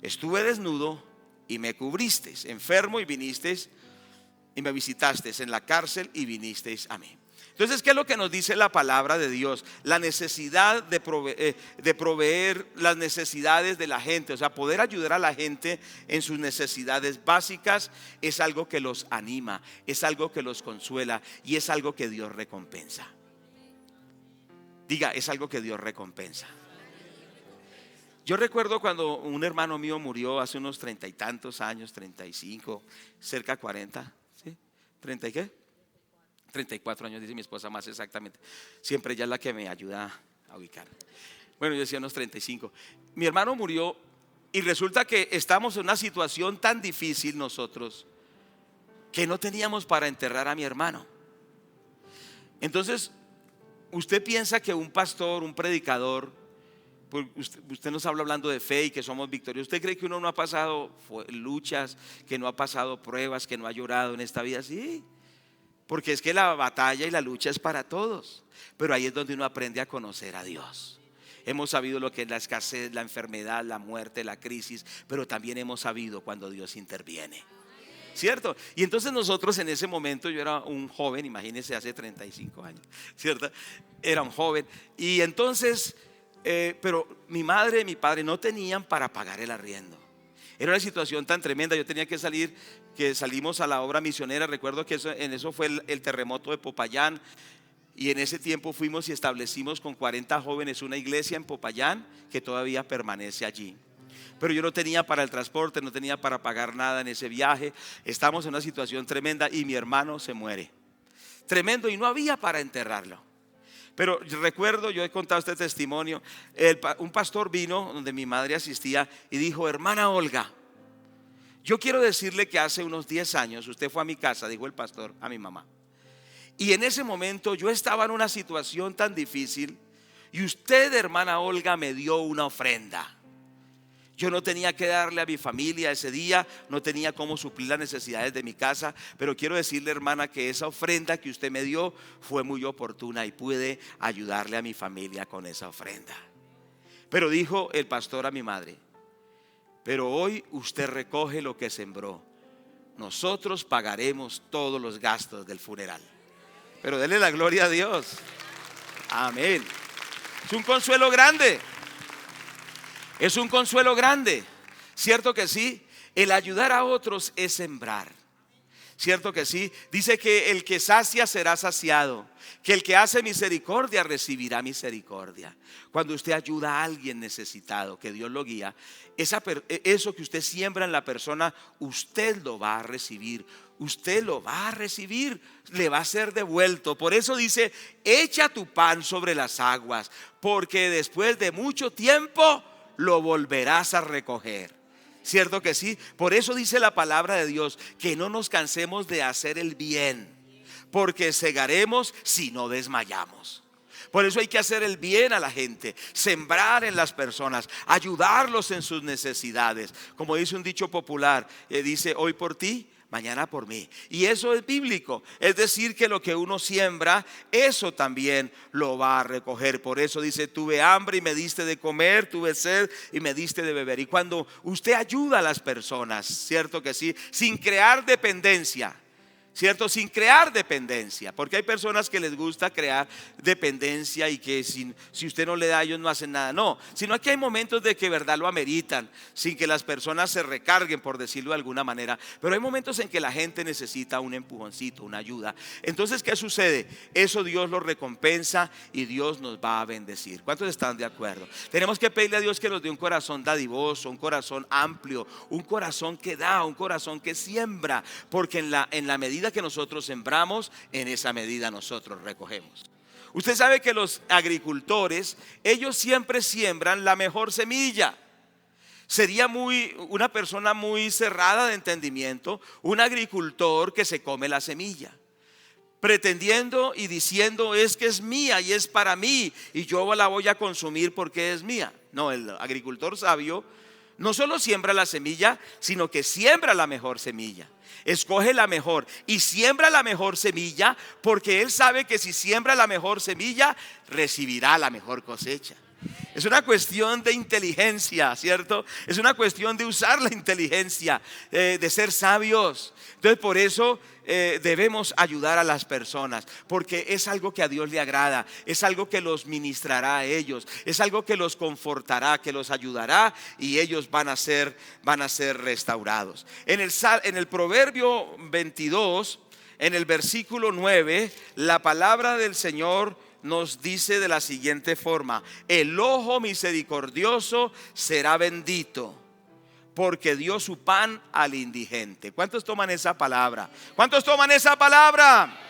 estuve desnudo y me cubristeis, enfermo y vinisteis y me visitasteis, en la cárcel y vinisteis a mí. Entonces, ¿qué es lo que nos dice la palabra de Dios? La necesidad de proveer las necesidades de la gente, o sea, poder ayudar a la gente en sus necesidades básicas es algo que los anima, es algo que los consuela y es algo que Dios recompensa. Diga, es algo que Dios recompensa. Yo recuerdo cuando un hermano mío murió hace unos 30 y tantos años, 35, cerca de 40, ¿sí? ¿30 y qué? 34 años, dice mi esposa más exactamente. Siempre ella es la que me ayuda a ubicar. Bueno, yo decía unos 35. Mi hermano murió y resulta que estamos en una situación tan difícil nosotros que no teníamos para enterrar a mi hermano. Entonces, usted piensa que un pastor, un predicador, pues usted nos habla hablando de fe y que somos victoriosos. ¿Usted cree que uno no ha pasado luchas, que no ha pasado pruebas, que no ha llorado en esta vida? Sí. Porque es que la batalla y la lucha es para todos, pero ahí es donde uno aprende a conocer a Dios. Hemos sabido lo que es la escasez, la enfermedad, la muerte, la crisis, pero también hemos sabido cuando Dios interviene, ¿cierto? Y entonces nosotros en ese momento, yo era un joven, imagínense, hace 35 años, ¿cierto? Era un joven y entonces, pero mi madre y mi padre no tenían para pagar el arriendo. Era una situación tan tremenda. Yo tenía que salir, que salimos a la obra misionera. Recuerdo que en eso fue el terremoto de Popayán. Y en ese tiempo fuimos y establecimos con 40 jóvenes una iglesia en Popayán que todavía permanece allí. Pero yo no tenía para el transporte, no tenía para pagar nada en ese viaje. Estamos en una situación tremenda y mi hermano se muere. Tremendo, y no había para enterrarlo. Pero recuerdo, yo he contado este testimonio, un pastor vino donde mi madre asistía y dijo: hermana Olga, yo quiero decirle que hace unos 10 años usted fue a mi casa, dijo el pastor a mi mamá, y en ese momento yo estaba en una situación tan difícil y usted, hermana Olga, me dio una ofrenda. Yo no tenía que darle a mi familia ese día, no tenía cómo suplir las necesidades de mi casa, pero quiero decirle, hermana, que esa ofrenda que usted me dio fue muy oportuna y pude ayudarle a mi familia con esa ofrenda. Pero dijo el pastor a mi madre: pero hoy usted recoge lo que sembró, nosotros pagaremos todos los gastos del funeral. Pero denle la gloria a Dios. Amén. Es un consuelo grande. Es un consuelo grande, ¿cierto que sí? El ayudar a otros es sembrar, ¿cierto que sí? Dice que el que sacia será saciado, que el que hace misericordia recibirá misericordia. Cuando usted ayuda a alguien necesitado, que Dios lo guía, eso que usted siembra en la persona, usted lo va a recibir. Usted lo va a recibir, le va a ser devuelto. Por eso dice: echa tu pan sobre las aguas, porque después de mucho tiempo lo volverás a recoger. ¿Cierto que sí? Por eso dice la palabra de Dios que no nos cansemos de hacer el bien, porque segaremos si no desmayamos. Por eso hay que hacer el bien a la gente, sembrar en las personas, ayudarlos en sus necesidades. Como dice un dicho popular, dice: hoy por ti, mañana por mí. Y eso es bíblico. Es decir, que lo que uno siembra, eso también lo va a recoger. Por eso dice: tuve hambre y me diste de comer, tuve sed y me diste de beber. Y cuando usted ayuda a las personas, cierto que sí, sin crear dependencia, ¿cierto? Sin crear dependencia, porque hay personas que les gusta crear dependencia y que si usted no le da, ellos no hacen nada. No, sino que hay momentos de que verdad lo ameritan, sin que las personas se recarguen, por decirlo de alguna manera. Pero hay momentos en que la gente necesita un empujoncito, una ayuda. Entonces, ¿qué sucede? Eso Dios lo recompensa y Dios nos va a bendecir. ¿Cuántos están de acuerdo? Tenemos que pedirle a Dios que nos dé un corazón dadivoso, un corazón amplio, un corazón que da, un corazón que siembra, porque en la medida que nosotros sembramos, en esa medida nosotros recogemos. Usted sabe que los agricultores, ellos siempre siembran la mejor semilla. Sería una persona muy cerrada de entendimiento, un agricultor que se come la semilla, pretendiendo y diciendo es que es mía y es para mí y yo la voy a consumir porque es mía. No, el agricultor sabio no solo siembra la semilla, sino que siembra la mejor semilla. Escoge la mejor y siembra la mejor semilla, porque él sabe que si siembra la mejor semilla, recibirá la mejor cosecha. Es una cuestión de inteligencia, ¿cierto? Es una cuestión de usar la inteligencia, de ser sabios. Entonces por eso debemos ayudar a las personas, porque es algo que a Dios le agrada, es algo que los ministrará a ellos, es algo que los confortará, que los ayudará y ellos van a ser restaurados. En el Proverbio 22, en el versículo 9, la palabra del Señor nos dice de la siguiente forma: el ojo misericordioso será bendito, porque dio su pan al indigente. ¿Cuántos toman esa palabra? ¿Cuántos toman esa palabra?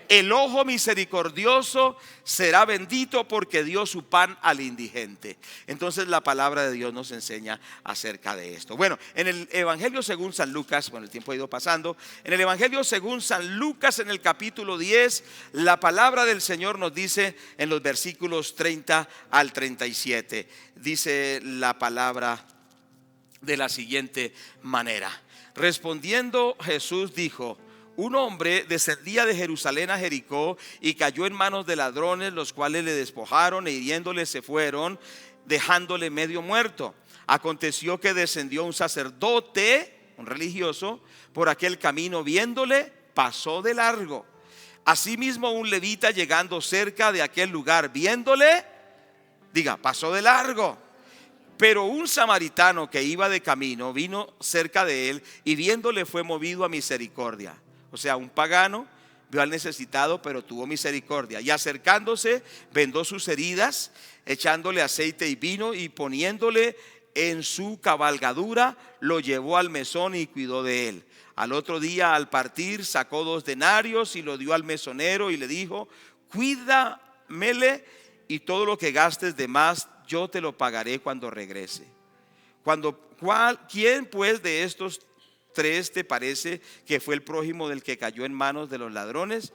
El ojo misericordioso será bendito porque dio su pan al indigente. Entonces la palabra de Dios nos enseña acerca de esto. Bueno, en el Evangelio según San Lucas, bueno, el tiempo ha ido pasando. En el Evangelio según San Lucas, en el capítulo 10, la palabra del Señor nos dice en los versículos 30 al 37. Dice la palabra de la siguiente manera: respondiendo Jesús dijo: un hombre descendía de Jerusalén a Jericó y cayó en manos de ladrones, los cuales le despojaron e hiriéndole se fueron, dejándole medio muerto. Aconteció que descendió un sacerdote, un religioso, por aquel camino, viéndole, pasó de largo. Asimismo un levita, llegando cerca de aquel lugar, viéndole, pasó de largo. Pero un samaritano que iba de camino vino cerca de él y viéndole fue movido a misericordia. O sea, un pagano vio al necesitado, pero tuvo misericordia. Y acercándose, vendó sus heridas, echándole aceite y vino, y poniéndole en su cabalgadura, lo llevó al mesón y cuidó de él. Al otro día, al partir, sacó 2 denarios y lo dio al mesonero y le dijo: cuídamele, y todo lo que gastes de más yo te lo pagaré cuando regrese. ¿Quién pues de estos 3 te parece que fue el prójimo del que cayó en manos de los ladrones?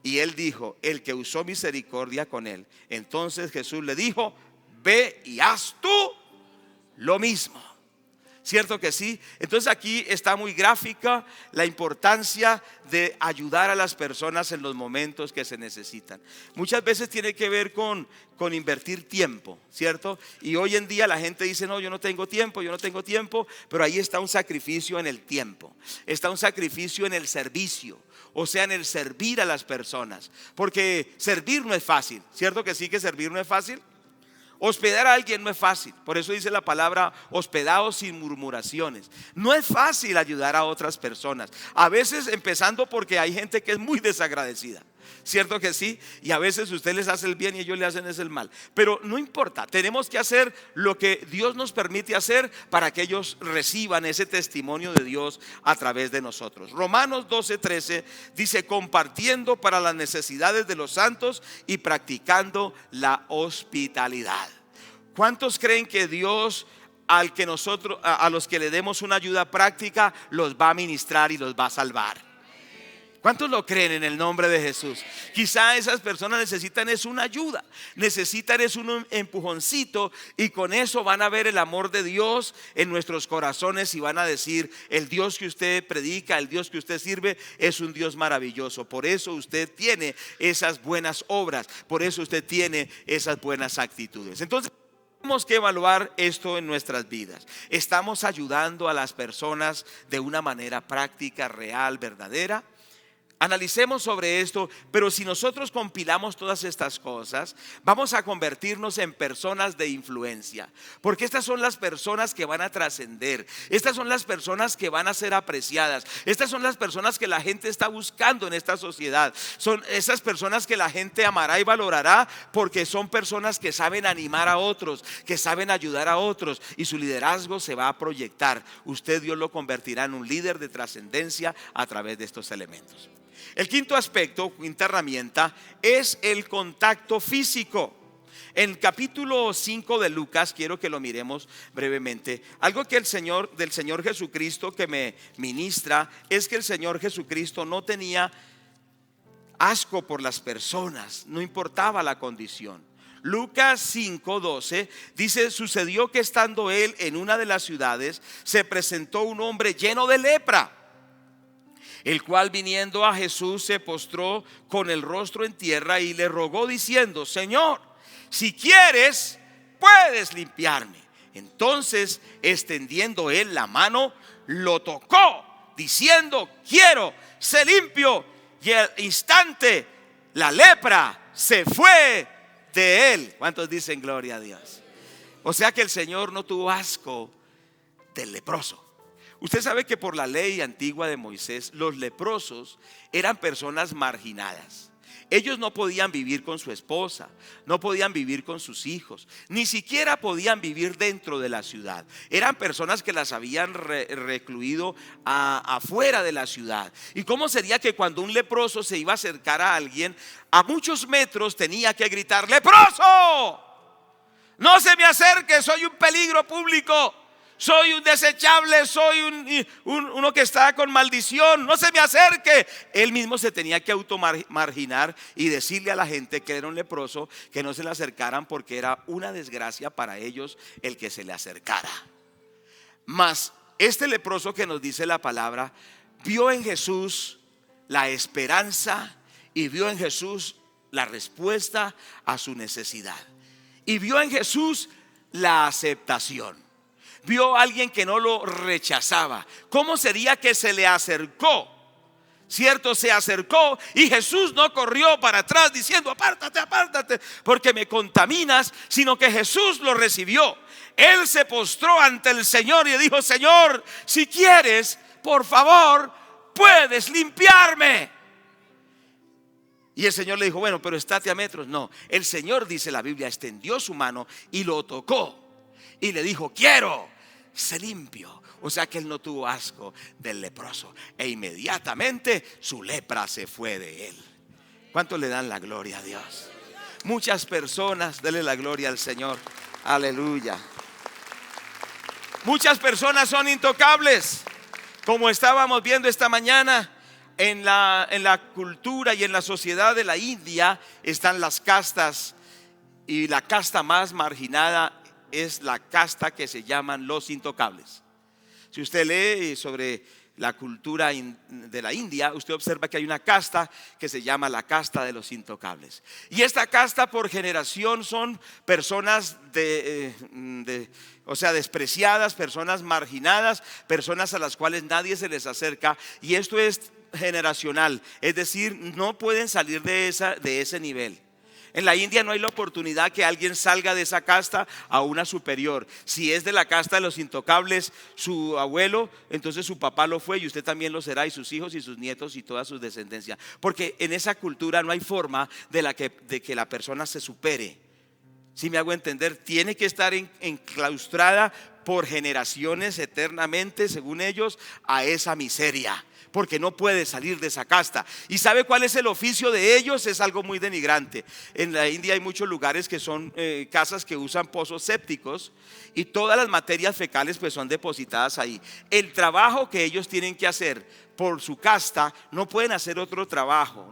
Y él dijo: el que usó misericordia con él. Entonces Jesús le dijo: ve y haz tú lo mismo. ¿Cierto que sí? Entonces aquí está muy gráfica la importancia de ayudar a las personas en los momentos que se necesitan. Muchas veces tiene que ver con invertir tiempo, ¿cierto? Y hoy en día la gente dice: no, yo no tengo tiempo, pero ahí está un sacrificio en el tiempo, está un sacrificio en el servicio, o sea, en el servir a las personas, porque servir no es fácil, ¿cierto que sí que servir no es fácil? Hospedar a alguien no es fácil, por eso dice la palabra: hospedados sin murmuraciones. No es fácil ayudar a otras personas, a veces empezando porque hay gente que es muy desagradecida, ¿cierto que sí? Y a veces usted les hace el bien y ellos le hacen el mal, pero no importa, tenemos que hacer lo que Dios nos permite hacer para que ellos reciban ese testimonio de Dios a través de nosotros. Romanos 12:13 dice: compartiendo para las necesidades de los santos y practicando la hospitalidad. ¿Cuántos creen que Dios a los que le demos una ayuda práctica los va a ministrar y los va a salvar? ¿Cuántos lo creen en el nombre de Jesús? Quizá esas personas necesitan es una ayuda, necesitan es un empujoncito, y con eso van a ver el amor de Dios en nuestros corazones y van a decir: el Dios que usted predica, el Dios que usted sirve es un Dios maravilloso. Por eso usted tiene esas buenas obras, por eso usted tiene esas buenas actitudes. Entonces tenemos que evaluar esto en nuestras vidas. ¿Estamos ayudando a las personas de una manera práctica, real, verdadera? Analicemos sobre esto, pero si nosotros compilamos todas estas cosas, vamos a convertirnos en personas de influencia, porque estas son las personas que van a trascender, estas son las personas que van a ser apreciadas, estas son las personas que la gente está buscando en esta sociedad, son esas personas que la gente amará y valorará, porque son personas que saben animar a otros, que saben ayudar a otros, y su liderazgo se va a proyectar. Usted, Dios lo convertirá en un líder de trascendencia a través de estos elementos. El quinto aspecto, quinta herramienta, es el contacto físico. En capítulo 5 de Lucas, quiero que lo miremos brevemente. Algo que del Señor Jesucristo que me ministra es que el Señor Jesucristo no tenía asco por las personas, no importaba la condición. Lucas 5:12 dice: sucedió que estando él en una de las ciudades, se presentó un hombre lleno de lepra, el cual, viniendo a Jesús, se postró con el rostro en tierra y le rogó diciendo: Señor, si quieres, puedes limpiarme. Entonces, extendiendo él la mano, lo tocó, diciendo: quiero, sé limpio. Y al instante la lepra se fue de él. ¿Cuántos dicen gloria a Dios? O sea que el Señor no tuvo asco del leproso. Usted sabe que por la ley antigua de Moisés, los leprosos eran personas marginadas. Ellos no podían vivir con su esposa, no podían vivir con sus hijos, ni siquiera podían vivir dentro de la ciudad. Eran personas que las habían recluido afuera de la ciudad. ¿Y cómo sería que cuando un leproso se iba a acercar a alguien, a muchos metros tenía que gritar: ¡leproso! No se me acerque, soy un peligro público. Soy un desechable, soy uno que está con maldición, no se me acerque. Él mismo se tenía que automarginar y decirle a la gente que era un leproso que no se le acercaran, porque era una desgracia para ellos el que se le acercara. Mas este leproso que nos dice la palabra vio en Jesús la esperanza y vio en Jesús la respuesta a su necesidad, y vio en Jesús la aceptación. Vio a alguien que no lo rechazaba. ¿Cómo sería que se le acercó? Cierto, se acercó y Jesús no corrió para atrás diciendo: apártate, apártate, porque me contaminas, sino que Jesús lo recibió. Él se postró ante el Señor y le dijo: Señor, si quieres, por favor, puedes limpiarme. Y el Señor le dijo: bueno, pero estate a metros. No, el Señor, dice la Biblia, extendió su mano y lo tocó y le dijo: quiero, sé limpio. O sea que él no tuvo asco del leproso, e inmediatamente su lepra se fue de él. ¿Cuánto le dan la gloria a Dios? Muchas personas, denle la gloria al Señor. Aleluya. Muchas personas son intocables, como estábamos viendo esta mañana. En la cultura y en la sociedad de la India están las castas, y la casta más marginada es la casta que se llaman los intocables. Si usted lee sobre la cultura de la India, usted observa que hay una casta que se llama la casta de los intocables. Y esta casta por generación son personas despreciadas, personas marginadas, personas a las cuales nadie se les acerca. Y esto es generacional, es decir, no pueden salir de ese nivel. En la India no hay la oportunidad que alguien salga de esa casta a una superior. Si es de la casta de los intocables su abuelo, entonces su papá lo fue y usted también lo será, y sus hijos y sus nietos y toda su descendencia. Porque en esa cultura no hay forma de que la persona se supere. Si me hago entender, tiene que estar enclaustrada por generaciones eternamente, según ellos, a esa miseria, porque no puede salir de esa casta. ¿Y sabe cuál es el oficio de ellos? Es algo muy denigrante. En la India hay muchos lugares que son casas que usan pozos sépticos, y todas las materias fecales pues son depositadas ahí. El trabajo que ellos tienen que hacer por su casta, no pueden hacer otro trabajo,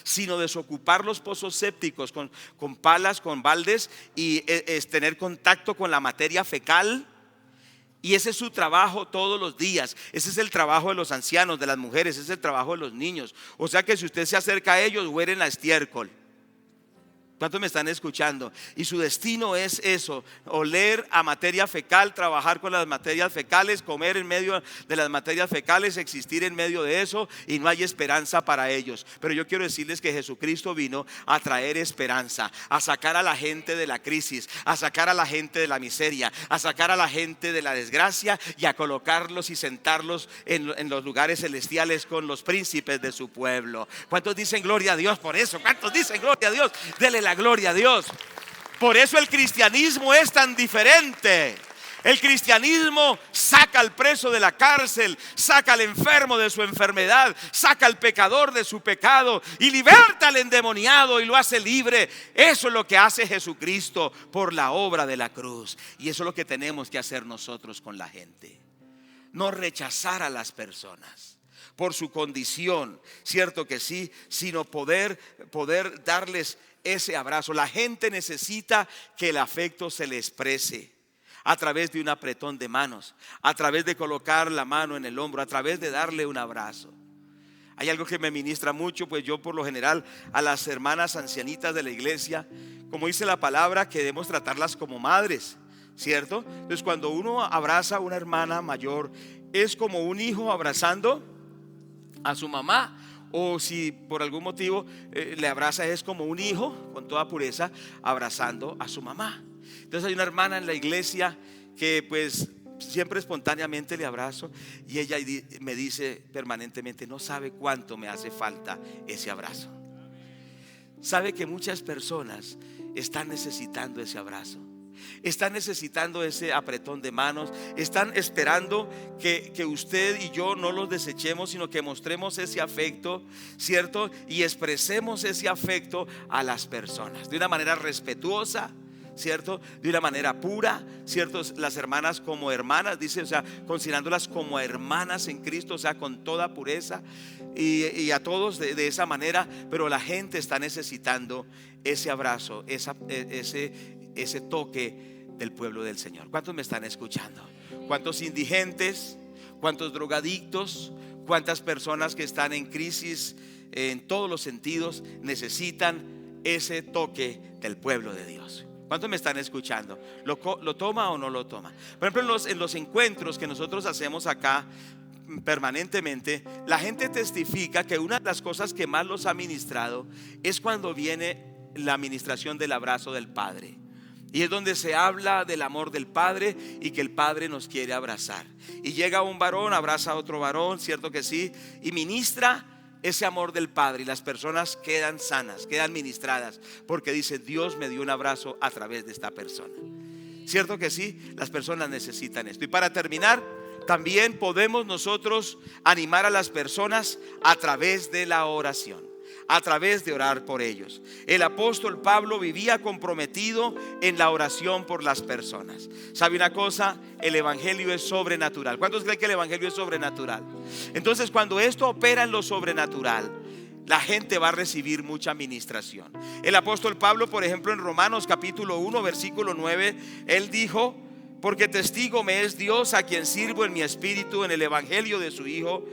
sino desocupar los pozos sépticos con palas, con baldes, y tener contacto con la materia fecal. Y ese es su trabajo todos los días. Ese es el trabajo de los ancianos, de las mujeres, ese es el trabajo de los niños. O sea que si usted se acerca a ellos, huelen a estiércol. ¿Cuántos me están escuchando? Y su destino es eso: oler a materia fecal, trabajar con las materias fecales, comer en medio de las materias fecales, existir en medio de eso, y no hay esperanza para ellos. Pero yo quiero decirles que Jesucristo vino a traer esperanza, a sacar a la gente de la crisis, a sacar a la gente de la miseria, a sacar a la gente de la desgracia y a colocarlos y sentarlos en los lugares celestiales con los príncipes de su pueblo. ¿Cuántos dicen gloria a Dios por eso? ¿Cuántos dicen gloria a Dios? Dele la gloria a Dios. Por eso el cristianismo es tan diferente. El cristianismo saca al preso de la cárcel, saca al enfermo de su enfermedad, saca al pecador de su pecado y liberta al endemoniado y lo hace libre. Eso es lo que hace Jesucristo por la obra de la cruz. Y eso es lo que tenemos que hacer nosotros con la gente. No rechazar a las personas por su condición, cierto que sí, sino poder darles ese abrazo. La gente necesita que el afecto se le exprese a través de un apretón de manos, a través de colocar la mano en el hombro, a través de darle un abrazo. Hay algo que me ministra mucho, pues yo por lo general a las hermanas ancianitas de la iglesia, como dice la palabra, que debemos tratarlas como madres, ¿cierto? Entonces cuando uno abraza a una hermana mayor, es como un hijo abrazando a su mamá. O si por algún motivo le abraza, es como un hijo con toda pureza abrazando a su mamá. Entonces hay una hermana en la iglesia que pues siempre espontáneamente le abrazo, y ella me dice permanentemente: no sabe cuánto me hace falta ese abrazo. Sabe que muchas personas están necesitando ese abrazo, están necesitando ese apretón de manos, están esperando que usted y yo no los desechemos, sino que mostremos ese afecto, ¿cierto? Y expresemos ese afecto a las personas de una manera respetuosa, ¿cierto? De una manera pura, ¿cierto? Las hermanas como hermanas, dice, o sea, considerándolas como hermanas en Cristo, o sea, con toda pureza, y a todos de esa manera. Pero la gente está necesitando ese abrazo, ese toque del pueblo del Señor. ¿Cuántos me están escuchando? ¿Cuántos indigentes? ¿Cuántos drogadictos? ¿Cuántas personas que están en crisis en todos los sentidos necesitan ese toque del pueblo de Dios? ¿Cuántos me están escuchando? ¿Lo toma o no lo toma? Por ejemplo, en los encuentros que nosotros hacemos acá permanentemente, la gente testifica que una de las cosas que más los ha ministrado es cuando viene la administración del abrazo del Padre. Y es donde se habla del amor del Padre y que el Padre nos quiere abrazar. Y llega un varón, abraza a otro varón, cierto que sí, y ministra ese amor del Padre, y las personas quedan sanas, quedan ministradas, porque dice: Dios me dio un abrazo a través de esta persona. Cierto que sí, las personas necesitan esto. Y para terminar, también podemos nosotros animar a las personas a través de la oración, a través de orar por ellos. El apóstol Pablo vivía comprometido en la oración por las personas. ¿Sabe una cosa? El evangelio es sobrenatural. ¿Cuántos creen que el evangelio es sobrenatural? Entonces, cuando esto opera en lo sobrenatural, la gente va a recibir mucha administración. El apóstol Pablo, por ejemplo, en Romanos capítulo 1 versículo 9, él dijo: porque testigo me es Dios, a quien sirvo en mi espíritu en el evangelio de su Hijo,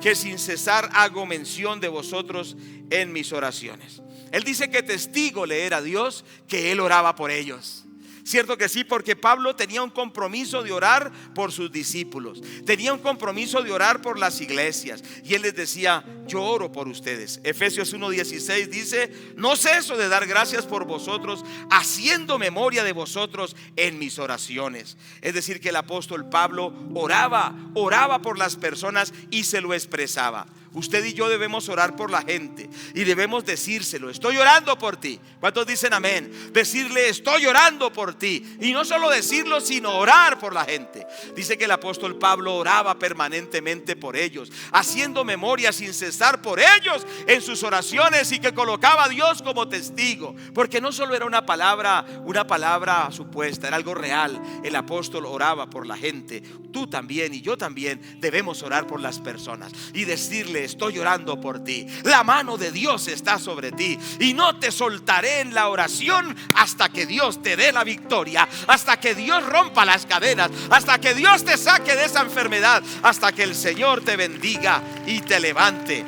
que sin cesar hago mención de vosotros en mis oraciones. Él dice que testigo le era Dios que él oraba por ellos. Cierto que sí, porque Pablo tenía un compromiso de orar por sus discípulos, tenía un compromiso de orar por las iglesias, y él les decía: yo oro por ustedes. Efesios 1:16 dice: no ceso de dar gracias por vosotros, haciendo memoria de vosotros en mis oraciones. Es decir, que el apóstol Pablo oraba por las personas y se lo expresaba. Usted y yo debemos orar por la gente y debemos decírselo: estoy orando por ti. ¿Cuántos dicen amén? Decirle: estoy orando por ti. Y no solo decirlo, sino orar por la gente. Dice que el apóstol Pablo oraba permanentemente por ellos, haciendo memoria sin cesar por ellos en sus oraciones, y que colocaba a Dios como testigo, porque no solo era una palabra supuesta, era algo real. El apóstol oraba por la gente. Tú también y yo también debemos orar por las personas y decirle: estoy orando por ti, la mano de Dios está sobre ti, y no te soltaré en la oración hasta que Dios te dé la victoria, hasta que Dios rompa las cadenas, hasta que Dios te saque de esa enfermedad, hasta que el Señor te bendiga y te levante.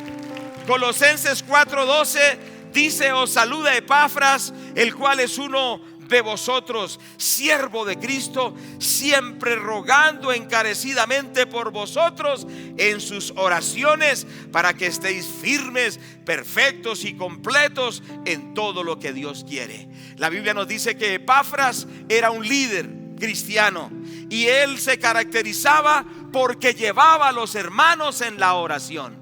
Colosenses 4:12 Dice: os saluda Epafras, el cual es uno de vosotros, siervo de Cristo, siempre rogando encarecidamente por vosotros en sus oraciones, para que estéis firmes, perfectos y completos en todo lo que Dios quiere. La Biblia nos dice que Epafras era un líder cristiano y él se caracterizaba porque llevaba a los hermanos en la oración.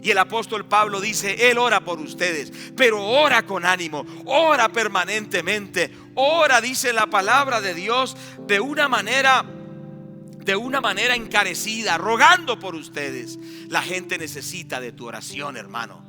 Y el apóstol Pablo dice: él ora por ustedes, pero ora con ánimo, ora permanentemente, ora, dice la palabra de Dios, de una manera encarecida, rogando por ustedes. La gente necesita de tu oración, hermano.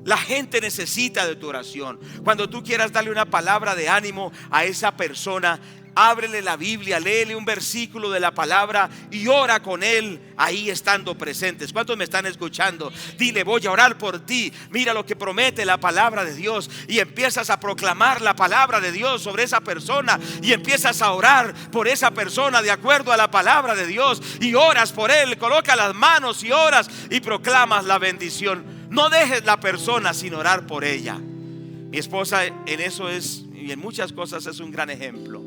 La gente necesita de tu oración. Cuando tú quieras darle una palabra de ánimo a esa persona, ábrele la Biblia, léele un versículo de la palabra y ora con él ahí estando presentes. ¿Cuántos me están escuchando? Dile: voy a orar por ti. Mira lo que promete la palabra de Dios. Y empiezas a proclamar la palabra de Dios sobre esa persona, y empiezas a orar por esa persona de acuerdo a la palabra de Dios, y oras por él, coloca las manos y oras y proclamas la bendición. No dejes la persona sin orar por ella. Mi esposa en eso es, y en muchas cosas, es un gran ejemplo.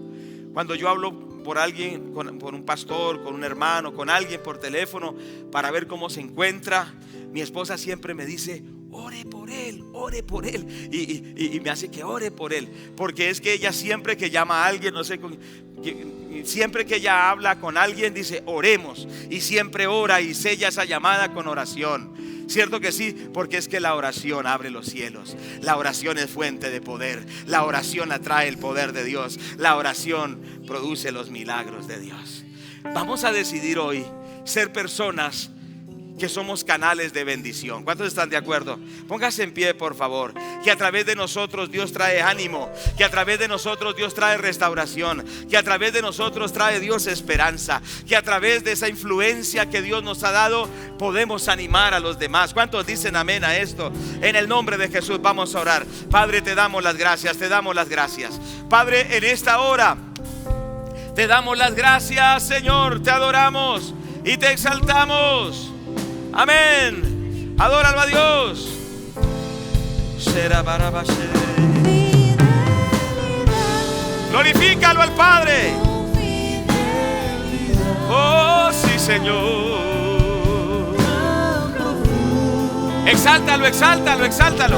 Cuando yo hablo por alguien, por un pastor, con un hermano, con alguien por teléfono, para ver cómo se encuentra, mi esposa siempre me dice: ore por él, ore por él. Y me hace que ore por él, porque es que ella siempre que llama a alguien, no sé, siempre que ella habla con alguien, dice: oremos. Y siempre ora y sella esa llamada con oración. ¿Cierto que sí? Porque es que la oración abre los cielos. La oración es fuente de poder. La oración atrae el poder de Dios. La oración produce los milagros de Dios. Vamos a decidir hoy ser personas que somos canales de bendición. ¿Cuántos están de acuerdo? Póngase en pie, por favor. Que a través de nosotros Dios trae ánimo, que a través de nosotros Dios trae restauración, que a través de nosotros trae Dios esperanza, que a través de esa influencia que Dios nos ha dado podemos animar a los demás. ¿Cuántos dicen amén a esto? En el nombre de Jesús vamos a orar. Padre, te damos las gracias, te damos las gracias. Padre, en esta hora te damos las gracias, Señor. Te adoramos y te exaltamos. Amén. Adóralo a Dios. Glorifícalo al Padre. Oh, sí, Señor. Exáltalo, exáltalo, exáltalo.